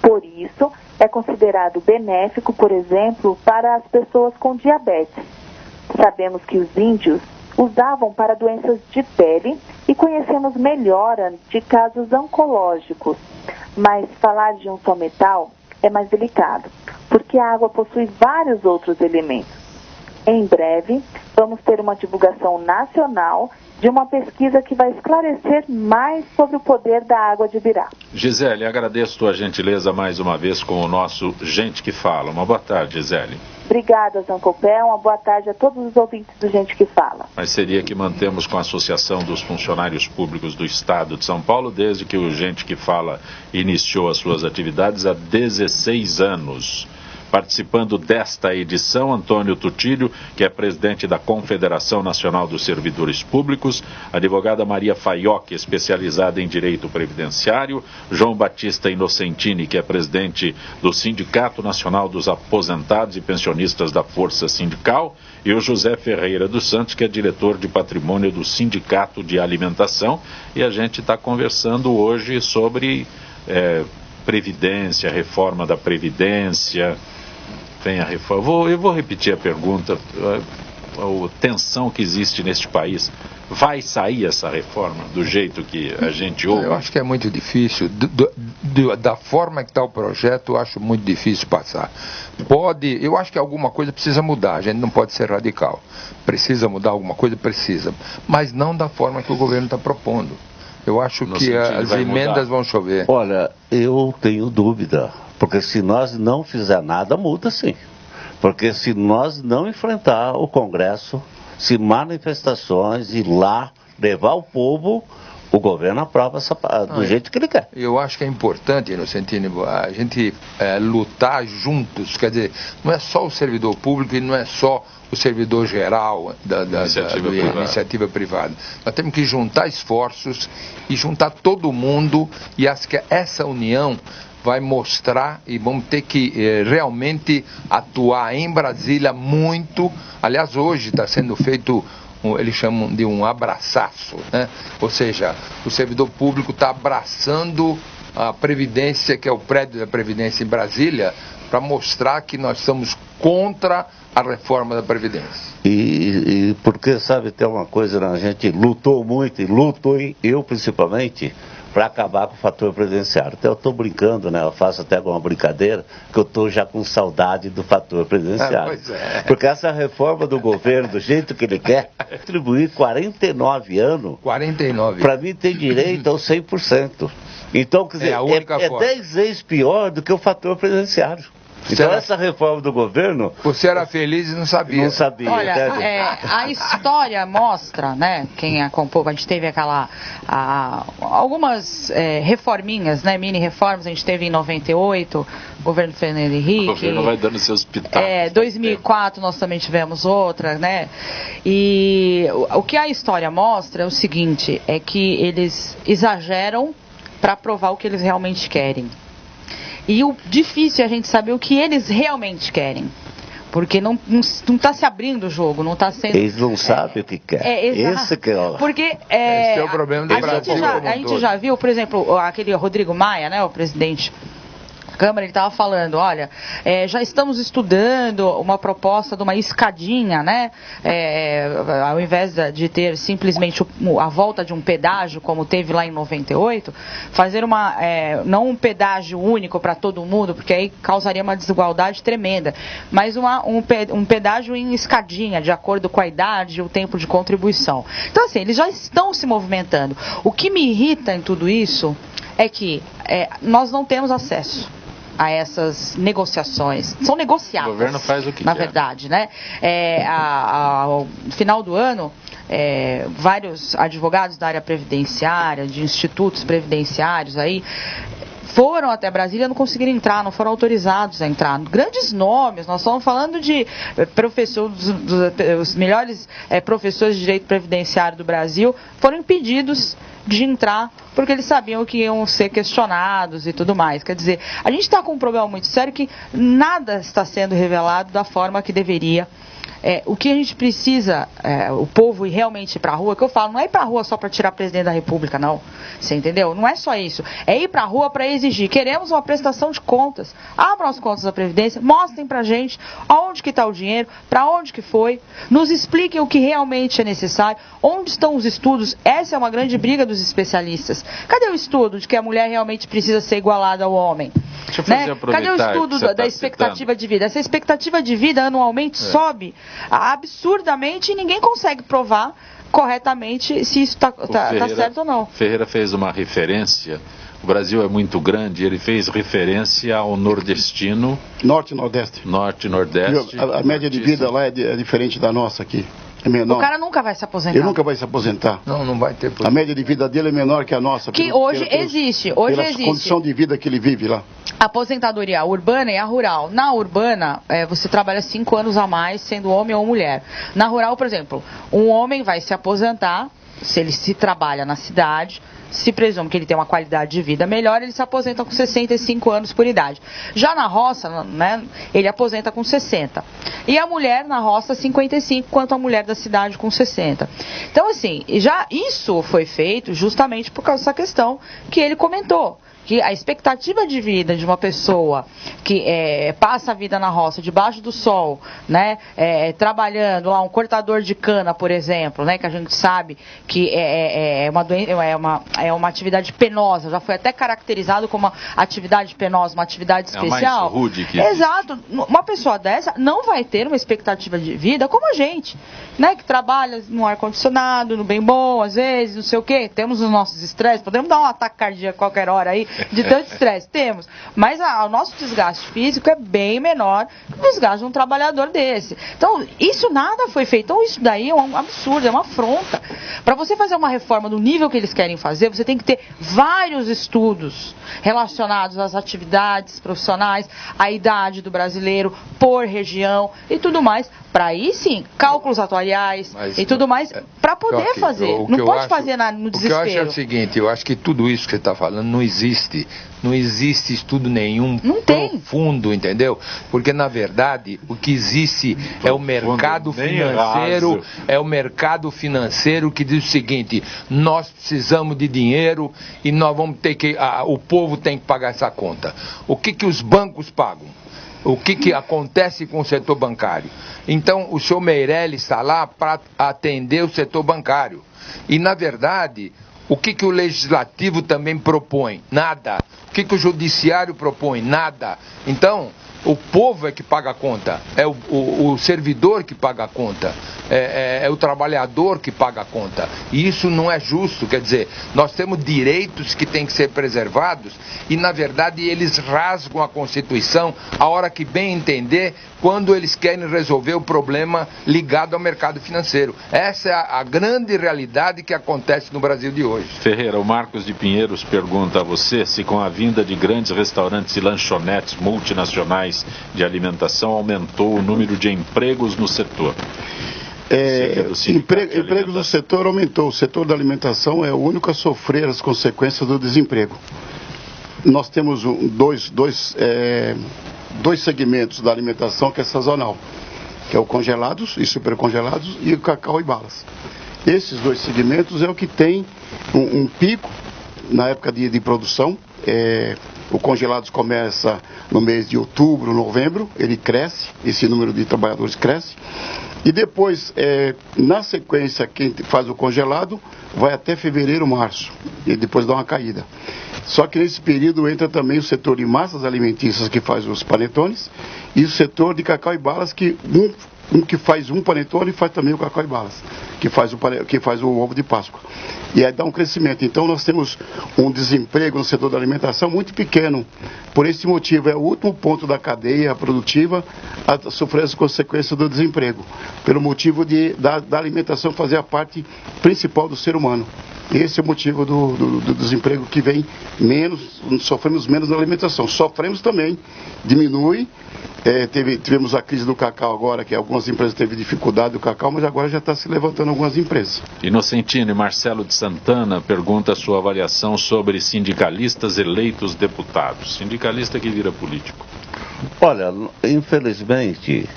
Por isso, é considerado benéfico, por exemplo, para as pessoas com diabetes. Sabemos que os índios usavam para doenças de pele e conhecemos melhor de casos oncológicos. Mas falar de um só metal é mais delicado, porque a água possui vários outros elementos. Em breve, vamos ter uma divulgação nacional de uma pesquisa que vai esclarecer mais sobre o poder da água de Ibirá. Gisele, agradeço tua gentileza mais uma vez com o nosso Gente que Fala. Uma boa tarde, Gisele. Obrigada, Zancopé. Uma boa tarde a todos os ouvintes do Gente que Fala. Parceria que mantemos com a Associação dos Funcionários Públicos do Estado de São Paulo desde que o Gente que Fala iniciou as suas atividades há 16 anos. Participando desta edição, Antônio Tutílio, que é presidente da Confederação Nacional dos Servidores Públicos, a advogada Maria Faioc, especializada em direito previdenciário, João Batista Inocentini, que é presidente do Sindicato Nacional dos Aposentados e Pensionistas da Força Sindical, e o José Ferreira dos Santos, que é diretor de patrimônio do Sindicato de Alimentação, e a gente está conversando hoje sobre Previdência, reforma da Previdência. Vem a reforma. Eu vou repetir a pergunta. A tensão que existe neste país. Vai sair essa reforma do jeito que a gente ouve? Eu acho que é muito difícil. Da forma que está o projeto, eu acho muito difícil passar. Eu acho que alguma coisa precisa mudar. A gente não pode ser radical. Precisa mudar alguma coisa? Precisa. Mas não da forma que o governo está propondo. Eu acho que as emendas vão chover. Olha, eu tenho dúvida, porque se nós não fizer nada, muda sim. Porque se nós não enfrentar o Congresso, se manifestações, ir lá, levar o povo, o governo aprova do jeito que ele quer. Eu acho que é importante, Inocentino, a gente lutar juntos, quer dizer, não é só o servidor público e não é só o servidor geral da iniciativa privada. Nós temos que juntar esforços e juntar todo mundo, e acho que essa união vai mostrar, e vamos ter que realmente atuar em Brasília muito. Aliás, hoje está sendo feito, eles chamam de um abraçaço, né? Ou seja, o servidor público está abraçando a Previdência, que é o prédio da Previdência em Brasília, para mostrar que nós estamos contra a reforma da Previdência. E porque, sabe, tem uma coisa, né? A gente lutou muito, e lutou, eu principalmente, para acabar com o fator previdenciário. Então eu estou brincando, né? Eu faço até alguma brincadeira, que eu estou já com saudade do fator previdenciário. Pois é. Porque essa reforma do governo, do jeito que ele quer, atribuir 49 anos, para mim tem direito aos 100%. Então, quer dizer, é 10 vezes pior do que o fator previdenciário. Então essa reforma do governo... Você era feliz e não sabia. Não sabia. Olha, a história mostra, né, quem acompanhou, a gente teve algumas reforminhas, né, mini reformas, a gente teve em 98, governo Fernando Henrique. O governo vai dando seus pitacos. 2004 nós também tivemos outra, né, e o que a história mostra é o seguinte, é que eles exageram para provar o que eles realmente querem. E o difícil é a gente saber o que eles realmente querem. Porque não está se abrindo o jogo, não está sendo... Eles não sabem o que querem. Esse que é Porque esse é o problema do Brasil. A gente já viu, por exemplo, aquele Rodrigo Maia, né, o presidente da Câmara, ele estava falando, olha, já estamos estudando uma proposta de uma escadinha, né, ao invés de ter simplesmente a volta de um pedágio, como teve lá em 98, fazer não um pedágio único para todo mundo, porque aí causaria uma desigualdade tremenda, mas um pedágio em escadinha, de acordo com a idade e o tempo de contribuição. Então, assim, eles já estão se movimentando. O que me irrita em tudo isso é que nós não temos acesso a essas negociações. São negociadas. O governo faz o que na quer. Verdade, né? Ao final do ano, vários advogados da área previdenciária, de institutos previdenciários aí, foram até Brasília e não conseguiram entrar, não foram autorizados a entrar. Grandes nomes, nós estamos falando de os melhores professores de direito previdenciário do Brasil, foram impedidos de entrar, porque eles sabiam que iam ser questionados e tudo mais. Quer dizer, a gente está com um problema muito sério que nada está sendo revelado da forma que deveria. O que a gente precisa, o povo ir realmente para a rua, que eu falo, não é ir para a rua só para tirar presidente da República, não. Você entendeu? Não é só isso. É ir para a rua para exigir. Queremos uma prestação de contas. Abram as contas da Previdência, mostrem para a gente aonde que está o dinheiro, para onde que foi, nos expliquem o que realmente é necessário, onde estão os estudos. Essa é uma grande briga dos especialistas. Cadê o estudo de que a mulher realmente precisa ser igualada ao homem? Deixa eu fazer Cadê o estudo da expectativa de vida? Essa expectativa de vida anualmente sobe absurdamente e ninguém consegue provar corretamente se isso está certo ou não. Ferreira fez uma referência, o Brasil é muito grande, ele fez referência ao nordestino. Norte e Nordeste. Norte e Nordeste. A média de vida lá é diferente da nossa aqui. É menor. O cara nunca vai se aposentar. Ele nunca vai se aposentar. Não vai ter. A média de vida dele é menor que a nossa. Que hoje existe. Hoje existe. Condição de vida que ele vive lá. A aposentadoria urbana e a rural. Na urbana, você trabalha 5 anos a mais, sendo homem ou mulher. Na rural, por exemplo, um homem vai se aposentar, se ele se trabalha na cidade, se presume que ele tem uma qualidade de vida melhor, ele se aposenta com 65 anos por idade. Já na roça, né, ele aposenta com 60. E a mulher na roça, 55, quanto a mulher da cidade com 60. Então, assim, já isso foi feito justamente por causa dessa questão que ele comentou. Que a expectativa de vida de uma pessoa que passa a vida na roça, debaixo do sol, né, trabalhando lá, um cortador de cana, por exemplo, né, que a gente sabe que é uma atividade penosa, já foi até caracterizado como uma atividade penosa, uma atividade especial. Mais rude que existe. Exato. Uma pessoa dessa não vai ter uma expectativa de vida como a gente, né, que trabalha no ar-condicionado, no bem bom, às vezes, não sei o quê. Temos os nossos estresses, podemos dar um ataque cardíaco a qualquer hora aí, de tanto estresse, temos. Mas o nosso desgaste físico é bem menor que o desgaste de um trabalhador desse. Então, isso nada foi feito. Então, isso daí é um absurdo, é uma afronta. Para você fazer uma reforma do nível que eles querem fazer, você tem que ter vários estudos relacionados às atividades profissionais, à idade do brasileiro, por região e tudo mais. Para aí sim, cálculos atuariais e tudo mais, para poder fazer. Não pode fazer no desespero. O que eu acho é o seguinte, eu acho que tudo isso que você está falando não existe. Não existe estudo nenhum profundo, entendeu? Porque, na verdade, o que existe é o mercado financeiro, que diz o seguinte: nós precisamos de dinheiro e nós vamos ter que, o povo tem que pagar essa conta. O que os bancos pagam? O que acontece com o setor bancário? Então, o senhor Meirelles está lá para atender o setor bancário. E, na verdade, o que o legislativo também propõe? Nada. O que o judiciário propõe? Nada. Então, o povo é que paga a conta, é o servidor que paga a conta, é o trabalhador que paga a conta. E isso não é justo, quer dizer, nós temos direitos que têm que ser preservados e, na verdade, eles rasgam a Constituição a hora que bem entender, quando eles querem resolver o problema ligado ao mercado financeiro. Essa é a grande realidade que acontece no Brasil de hoje. Ferreira, o Marcos de Pinheiros pergunta a você se com a vinda de grandes restaurantes e lanchonetes multinacionais de alimentação aumentou o número de empregos no setor. Empregos no setor aumentou. O setor da alimentação é o único a sofrer as consequências do desemprego. Nós temos dois segmentos da alimentação que é sazonal, que é o congelados e supercongelados e o cacau e balas. Esses dois segmentos é o que tem um pico na época de produção. O congelados começa no mês de outubro, novembro, ele cresce, esse número de trabalhadores cresce. E depois, na sequência, quem faz o congelado vai até fevereiro, março, e depois dá uma caída. Só que nesse período entra também o setor de massas alimentícias, que faz os panetones, e o setor de cacau e balas, que que faz um panetone faz também o cacau e balas, que faz o ovo de Páscoa. E aí dá um crescimento. Então nós temos um desemprego no setor da alimentação muito pequeno. Por esse motivo, é o último ponto da cadeia produtiva a sofrer as consequências do desemprego, pelo motivo da alimentação fazer a parte principal do ser humano. Esse é o motivo do desemprego, que vem menos, sofremos menos na alimentação. Sofremos também, diminui tivemos a crise do cacau agora, que algumas empresas teve dificuldade do cacau, mas agora já está se levantando algumas empresas. Inocentino, Marcelo de Santana pergunta a sua avaliação sobre sindicalistas eleitos deputados. Sindicalista que vira político. Olha, infelizmente,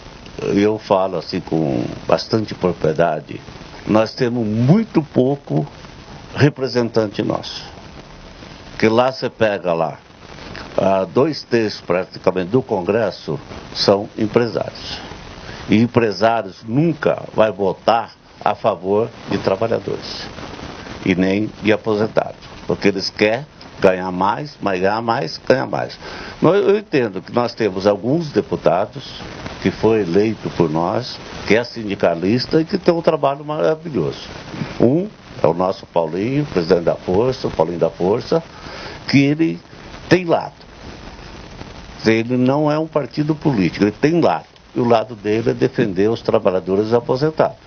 eu falo assim com bastante propriedade, nós temos muito pouco representante nosso. Que lá você pega lá, 2/3 praticamente do Congresso são empresários. E empresários nunca vai votar a favor de trabalhadores e nem de aposentados, porque eles querem ganhar mais, mas ganhar mais, ganhar mais. Eu entendo que nós temos alguns deputados que foi eleito por nós, que é sindicalista e que tem um trabalho maravilhoso. Um é o nosso Paulinho, presidente da Força, o Paulinho da Força, que ele tem lado. Ele não é um partido político, ele tem lado. E o lado dele é defender os trabalhadores aposentados.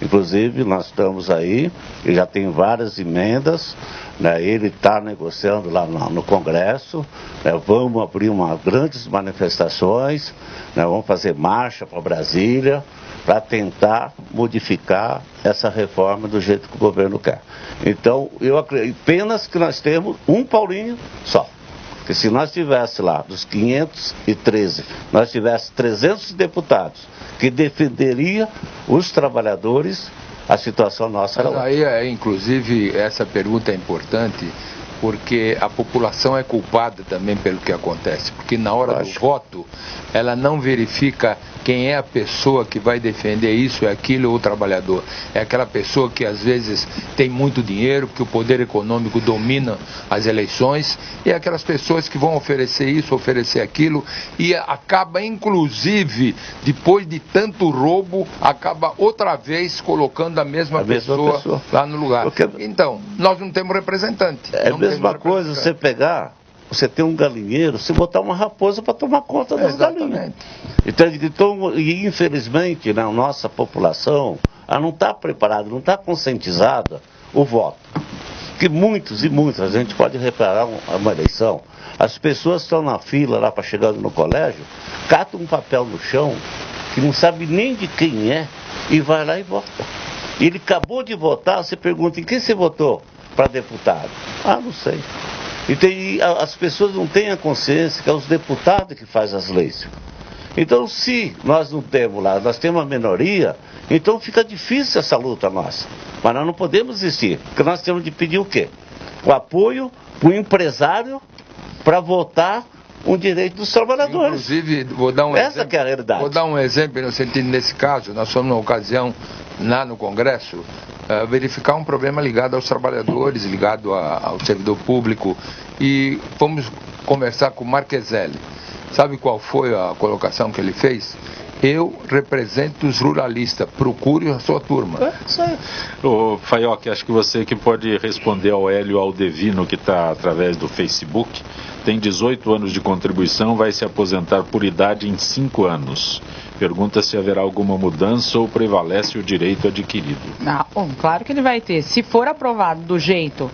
Inclusive, nós estamos aí, ele já tem várias emendas, né, ele está negociando lá no Congresso, né, vamos abrir grandes manifestações, né, vamos fazer marcha para Brasília, para tentar modificar essa reforma do jeito que o governo quer. Então, eu acredito, apenas que nós temos um Paulinho só. Porque se nós tivéssemos lá, dos 513, nós tivéssemos 300 deputados que defenderiam os trabalhadores, a situação nossa era outra. Aí, inclusive, essa pergunta é importante, porque a população é culpada também pelo que acontece. Porque na hora do voto, ela não verifica quem é a pessoa que vai defender isso, aquilo ou o trabalhador. É aquela pessoa que às vezes tem muito dinheiro, que o poder econômico domina as eleições, e é aquelas pessoas que vão oferecer isso, oferecer aquilo, e acaba inclusive, depois de tanto roubo, acaba outra vez colocando a mesma pessoa lá no lugar. Então, nós não temos representante. É a mesma coisa você pegar... Você tem um galinheiro, você botar uma raposa para tomar conta das galinhas. Então, e infelizmente, a nossa população ela não está preparada, não está conscientizada o voto. Que muitos e muitas, a gente pode reparar uma eleição, as pessoas estão na fila lá para chegar no colégio, catam um papel no chão, que não sabe nem de quem é, e vai lá e vota. Ele acabou de votar, você pergunta, em quem você votou para deputado? Ah, não sei. E as pessoas não têm a consciência que é os deputados que fazem as leis. Então, se nós não temos lá, nós temos uma minoria, então fica difícil essa luta nossa. Mas nós não podemos desistir, porque nós temos de pedir o quê? O apoio para o empresário para votar um direito dos trabalhadores. Inclusive, vou dar um exemplo. Que é a realidade. Vou dar um exemplo no sentido, nesse caso, nós fomos numa ocasião lá no Congresso, verificar um problema ligado aos trabalhadores, ligado ao servidor público, e fomos conversar com o Marqueselli. Sabe qual foi a colocação que ele fez? Eu represento os ruralistas, procure a sua turma. Ô, Faioc, acho que você que pode responder ao Hélio Aldevino, que está através do Facebook, tem 18 anos de contribuição, vai se aposentar por idade em 5 anos. Pergunta se haverá alguma mudança ou prevalece o direito adquirido. Não, claro que ele vai ter. Se for aprovado do jeito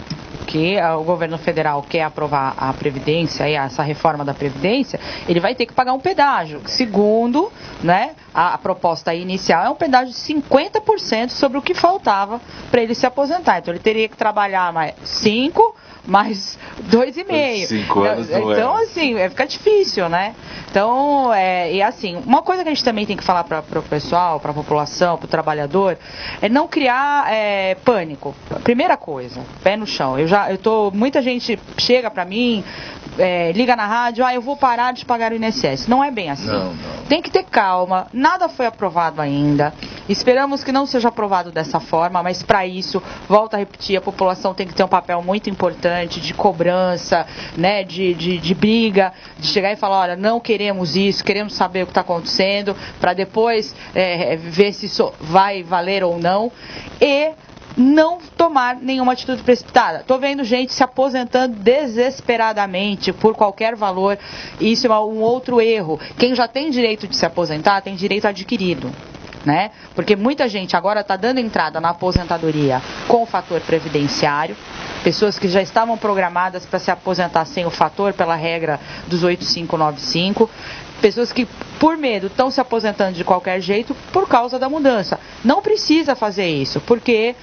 que o governo federal quer aprovar a Previdência, essa reforma da Previdência, ele vai ter que pagar um pedágio. Segundo, né, a proposta inicial é um pedágio de 50% sobre o que faltava para ele se aposentar. Então ele teria que trabalhar mais 5, mais 2,5. 5 anos não então, assim, fica difícil, né? Então, e assim, uma coisa que a gente também tem que falar para o pessoal, para a população, para o trabalhador, é não criar pânico. Primeira coisa, pé no chão. Muita gente chega para mim, liga na rádio, eu vou parar de pagar o INSS. Não é bem assim. Não. Tem que ter calma, nada foi aprovado ainda. Esperamos que não seja aprovado dessa forma, mas para isso, volto a repetir, a população tem que ter um papel muito importante de cobrança, né, de briga, de chegar e falar, olha, não queremos isso, queremos saber o que está acontecendo, para depois ver se isso vai valer ou não. E não tomar nenhuma atitude precipitada. Estou vendo gente se aposentando desesperadamente por qualquer valor. Isso é um outro erro. Quem já tem direito de se aposentar tem direito adquirido. né? Porque muita gente agora está dando entrada na aposentadoria com o fator previdenciário, pessoas que já estavam programadas para se aposentar sem o fator pela regra dos 8595, pessoas que por medo estão se aposentando de qualquer jeito por causa da mudança. Não precisa fazer isso, porque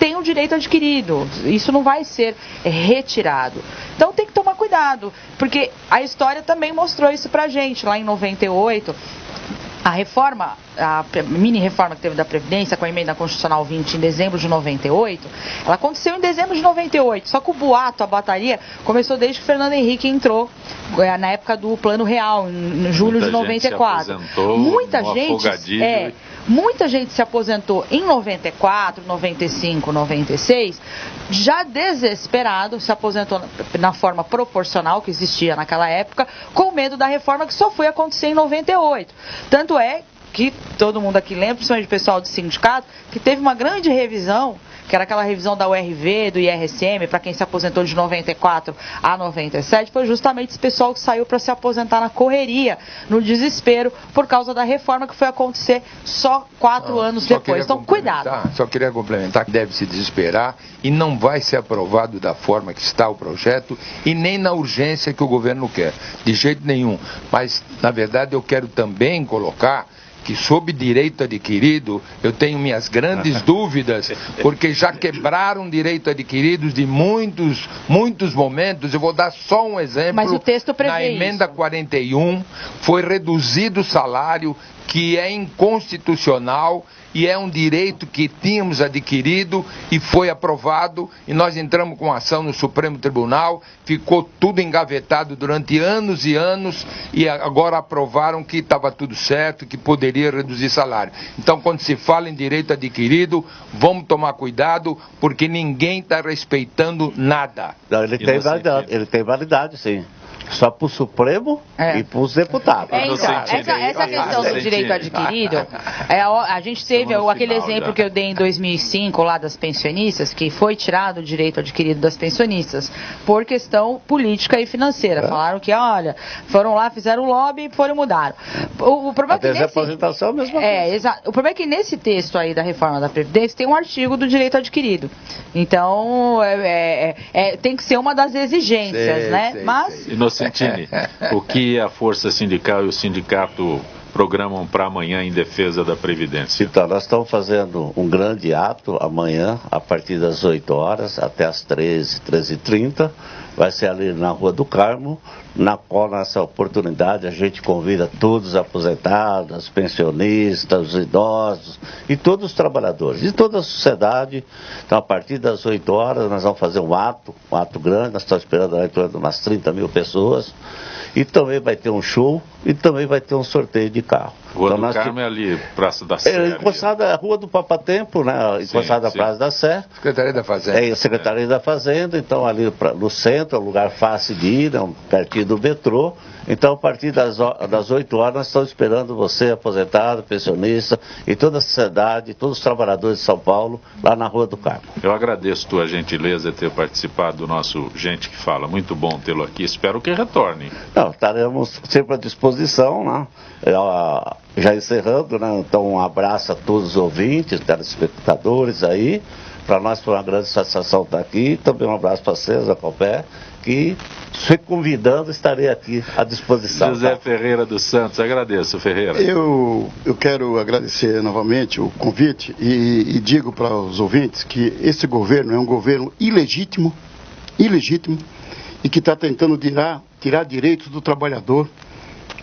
tem um direito adquirido, isso não vai ser retirado. Então tem que tomar cuidado, porque a história também mostrou isso pra gente, lá em 98, a reforma, a mini reforma que teve da Previdência, com a emenda constitucional 20 em dezembro de 98, ela aconteceu em dezembro de 98, só que o boato, a batalha, começou desde que Fernando Henrique entrou, na época do Plano Real, em julho de 94. Muita gente se aposentou em 94, 95, 96, já desesperado, se aposentou na forma proporcional que existia naquela época, com medo da reforma que só foi acontecer em 98. Tanto é que todo mundo aqui lembra, principalmente o pessoal do sindicato, que teve uma grande revisão, que era aquela revisão da URV, do IRSM, para quem se aposentou de 94 a 97, foi justamente esse pessoal que saiu para se aposentar na correria, no desespero, por causa da reforma que foi acontecer só 4 anos depois. Então, cuidado. Só queria complementar que deve se desesperar e não vai ser aprovado da forma que está o projeto e nem na urgência que o governo quer, de jeito nenhum. Mas, na verdade, eu quero também colocar que sob direito adquirido, eu tenho minhas grandes dúvidas, porque já quebraram direito adquiridos de muitos momentos. Eu vou dar só um exemplo. Mas o texto prevê na emenda isso. 41, foi reduzido o salário, que é inconstitucional e é um direito que tínhamos adquirido e foi aprovado, e nós entramos com ação no Supremo Tribunal, ficou tudo engavetado durante anos e anos, e agora aprovaram que estava tudo certo, que poderia reduzir salário. Então, quando se fala em direito adquirido, vamos tomar cuidado, porque ninguém está respeitando nada. Não, ele tem validade, sim. Só para o Supremo e para os deputados. Então, essa questão do direito adquirido, a gente teve aquele exemplo que eu dei em 2005 lá das pensionistas, que foi tirado o direito adquirido das pensionistas por questão política e financeira. Falaram que, olha, foram lá, fizeram lobby e foram mudar. O problema é que aposentação é a mesma coisa. Exato. O problema é que nesse texto aí da reforma da Previdência tem um artigo do direito adquirido. Então, tem que ser uma das exigências, né? Mas... Inocentini, o que a Força Sindical e o sindicato programam para amanhã em defesa da Previdência? Então, nós estamos fazendo um grande ato amanhã, a partir das 8 horas até as 13h30. Vai ser ali na Rua do Carmo, na qual, nessa oportunidade, a gente convida todos os aposentados, pensionistas, os idosos e todos os trabalhadores de toda a sociedade. Então, a partir das 8 horas, nós vamos fazer um ato grande, nós estamos esperando lá em torno de umas 30 mil pessoas. E também vai ter um show e também vai ter um sorteio de carro. Rua do Carmo é ali, Praça da Sé. Encostada, Rua do Papatempo, né? Encostada à Praça da Sé. Secretaria da Fazenda. Secretaria da Fazenda, então ali no centro, é um lugar fácil de ir, pertinho do metrô. Então, a partir das 8 horas, nós estamos esperando você, aposentado, pensionista, e toda a sociedade, todos os trabalhadores de São Paulo, lá na Rua do Carmo. Eu agradeço tua gentileza de ter participado do nosso Gente que Fala. Muito bom tê-lo aqui. Espero que retorne. Não, estaremos sempre à disposição, né? Já encerrando, né? Então, um abraço a todos os ouvintes, telespectadores aí. Para nós foi uma grande satisfação estar aqui. Também um abraço para César Copé, que, se convidando, estarei aqui à disposição. José Ferreira dos Santos, agradeço, Ferreira. Eu quero agradecer novamente o convite e digo para os ouvintes que esse governo é um governo ilegítimo, e que está tentando tirar direitos do trabalhador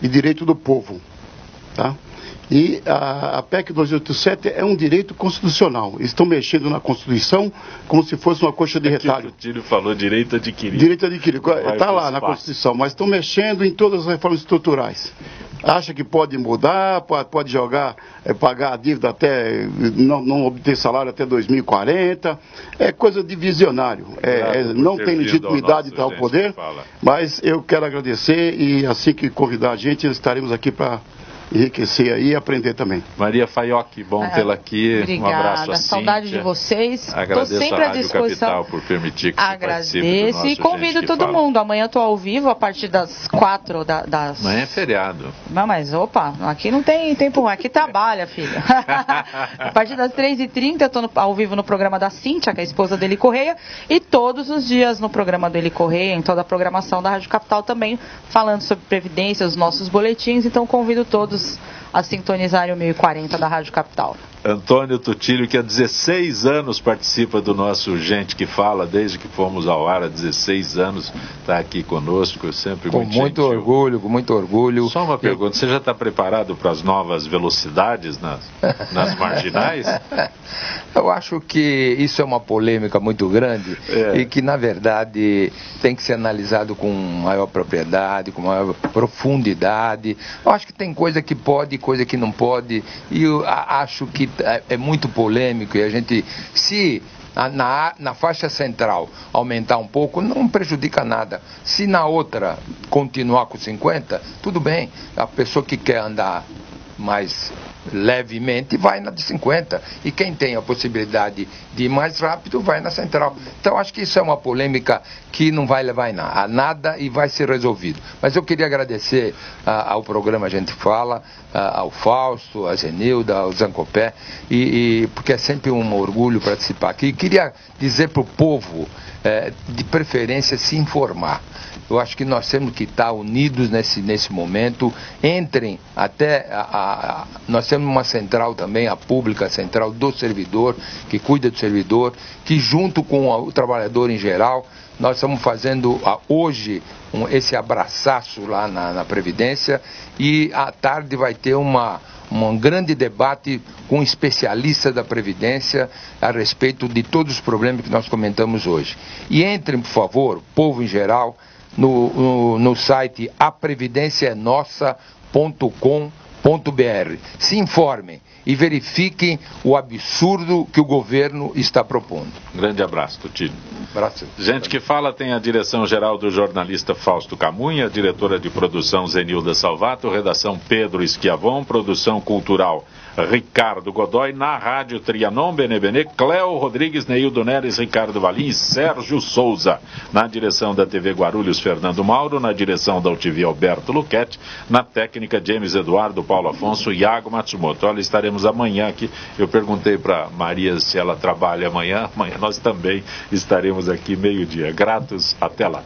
e direito do povo, tá? E a PEC 287 é um direito constitucional. Estão mexendo na Constituição como se fosse uma coxa de retalho. O Tílio falou direito adquirido. Direito adquirido. Está lá na Constituição, mas estão mexendo em todas as reformas estruturais. Acha que pode mudar, pode jogar, pagar a dívida até, não obter salário até 2040. É coisa de visionário. Não tem legitimidade de tal poder, mas eu quero agradecer e assim que convidar a gente, estaremos aqui para enriquecer aí e aprender também. Maria Faiocchi, bom tê-la aqui. Obrigada. Um abraço a Saudade Cíntia. de vocês. Agradeço Estou sempre à à Rádio disposição. Capital por permitir que você participe do nosso E convido Gente que todo Fala. mundo. Amanhã eu estou ao vivo a partir das 4 das... Amanhã é feriado. Não, mas opa, aqui não tem tempo, aqui trabalha, filha. A partir das 3h30 eu estou ao vivo no programa da Cíntia, que é a esposa do Eli Correia, e todos os dias no programa do Eli Correia, em toda a programação da Rádio Capital também, falando sobre Previdência, os nossos boletins, então convido todos a sintonizarem o 1040 da Rádio Capital. Antônio Tutílio, que há 16 anos participa do nosso Gente que Fala, desde que fomos ao ar há 16 anos, está aqui conosco, sempre com muito gentil. Com muito orgulho. Só uma pergunta, você já está preparado para as novas velocidades nas marginais? Eu acho que isso é uma polêmica muito grande e que, na verdade, tem que ser analisado com maior propriedade, com maior profundidade. Eu acho que tem coisa que pode, coisa que não pode, e eu acho que é muito polêmico, e a gente, se na faixa central aumentar um pouco, não prejudica nada. Se na outra continuar com 50, tudo bem. A pessoa que quer andar mais levemente vai na de 50, e quem tem a possibilidade de ir mais rápido vai na central. Então acho que isso é uma polêmica que não vai levar a nada e vai ser resolvido. Mas eu queria agradecer ao programa A Gente Fala, ao Fausto, a Zenilda, ao Zancopé, porque é sempre um orgulho participar aqui. E queria dizer para o povo, de preferência, se informar. Eu acho que nós temos que estar unidos nesse momento. Entrem até nós temos uma central também, a pública, a central do servidor, que cuida do servidor, que junto com o trabalhador em geral, nós estamos fazendo hoje esse abraçaço lá na Previdência, e à tarde vai ter um grande debate com especialistas da Previdência a respeito de todos os problemas que nós comentamos hoje. E entrem, por favor, povo em geral, no site aprevidencianossa.com.br. Se informem e verifiquem o absurdo que o governo está propondo. Grande abraço, Tutílio. Abraço. Gente que Fala tem a direção-geral do jornalista Fausto Camunha, diretora de produção Zenilda Salvato, redação Pedro Esquiavon, produção cultural Ricardo Godoy, na Rádio Trianon, Benebene, Cléo Rodrigues, Neildo Neres, Ricardo Valim e Sérgio Souza. Na direção da TV Guarulhos, Fernando Mauro, na direção da UTV, Alberto Luquete, na técnica, James Eduardo, Paulo Afonso e Iago Matsumoto. Olha, estaremos amanhã aqui. Eu perguntei para Maria se ela trabalha amanhã. Amanhã nós também estaremos aqui meio-dia. Gratos, até lá.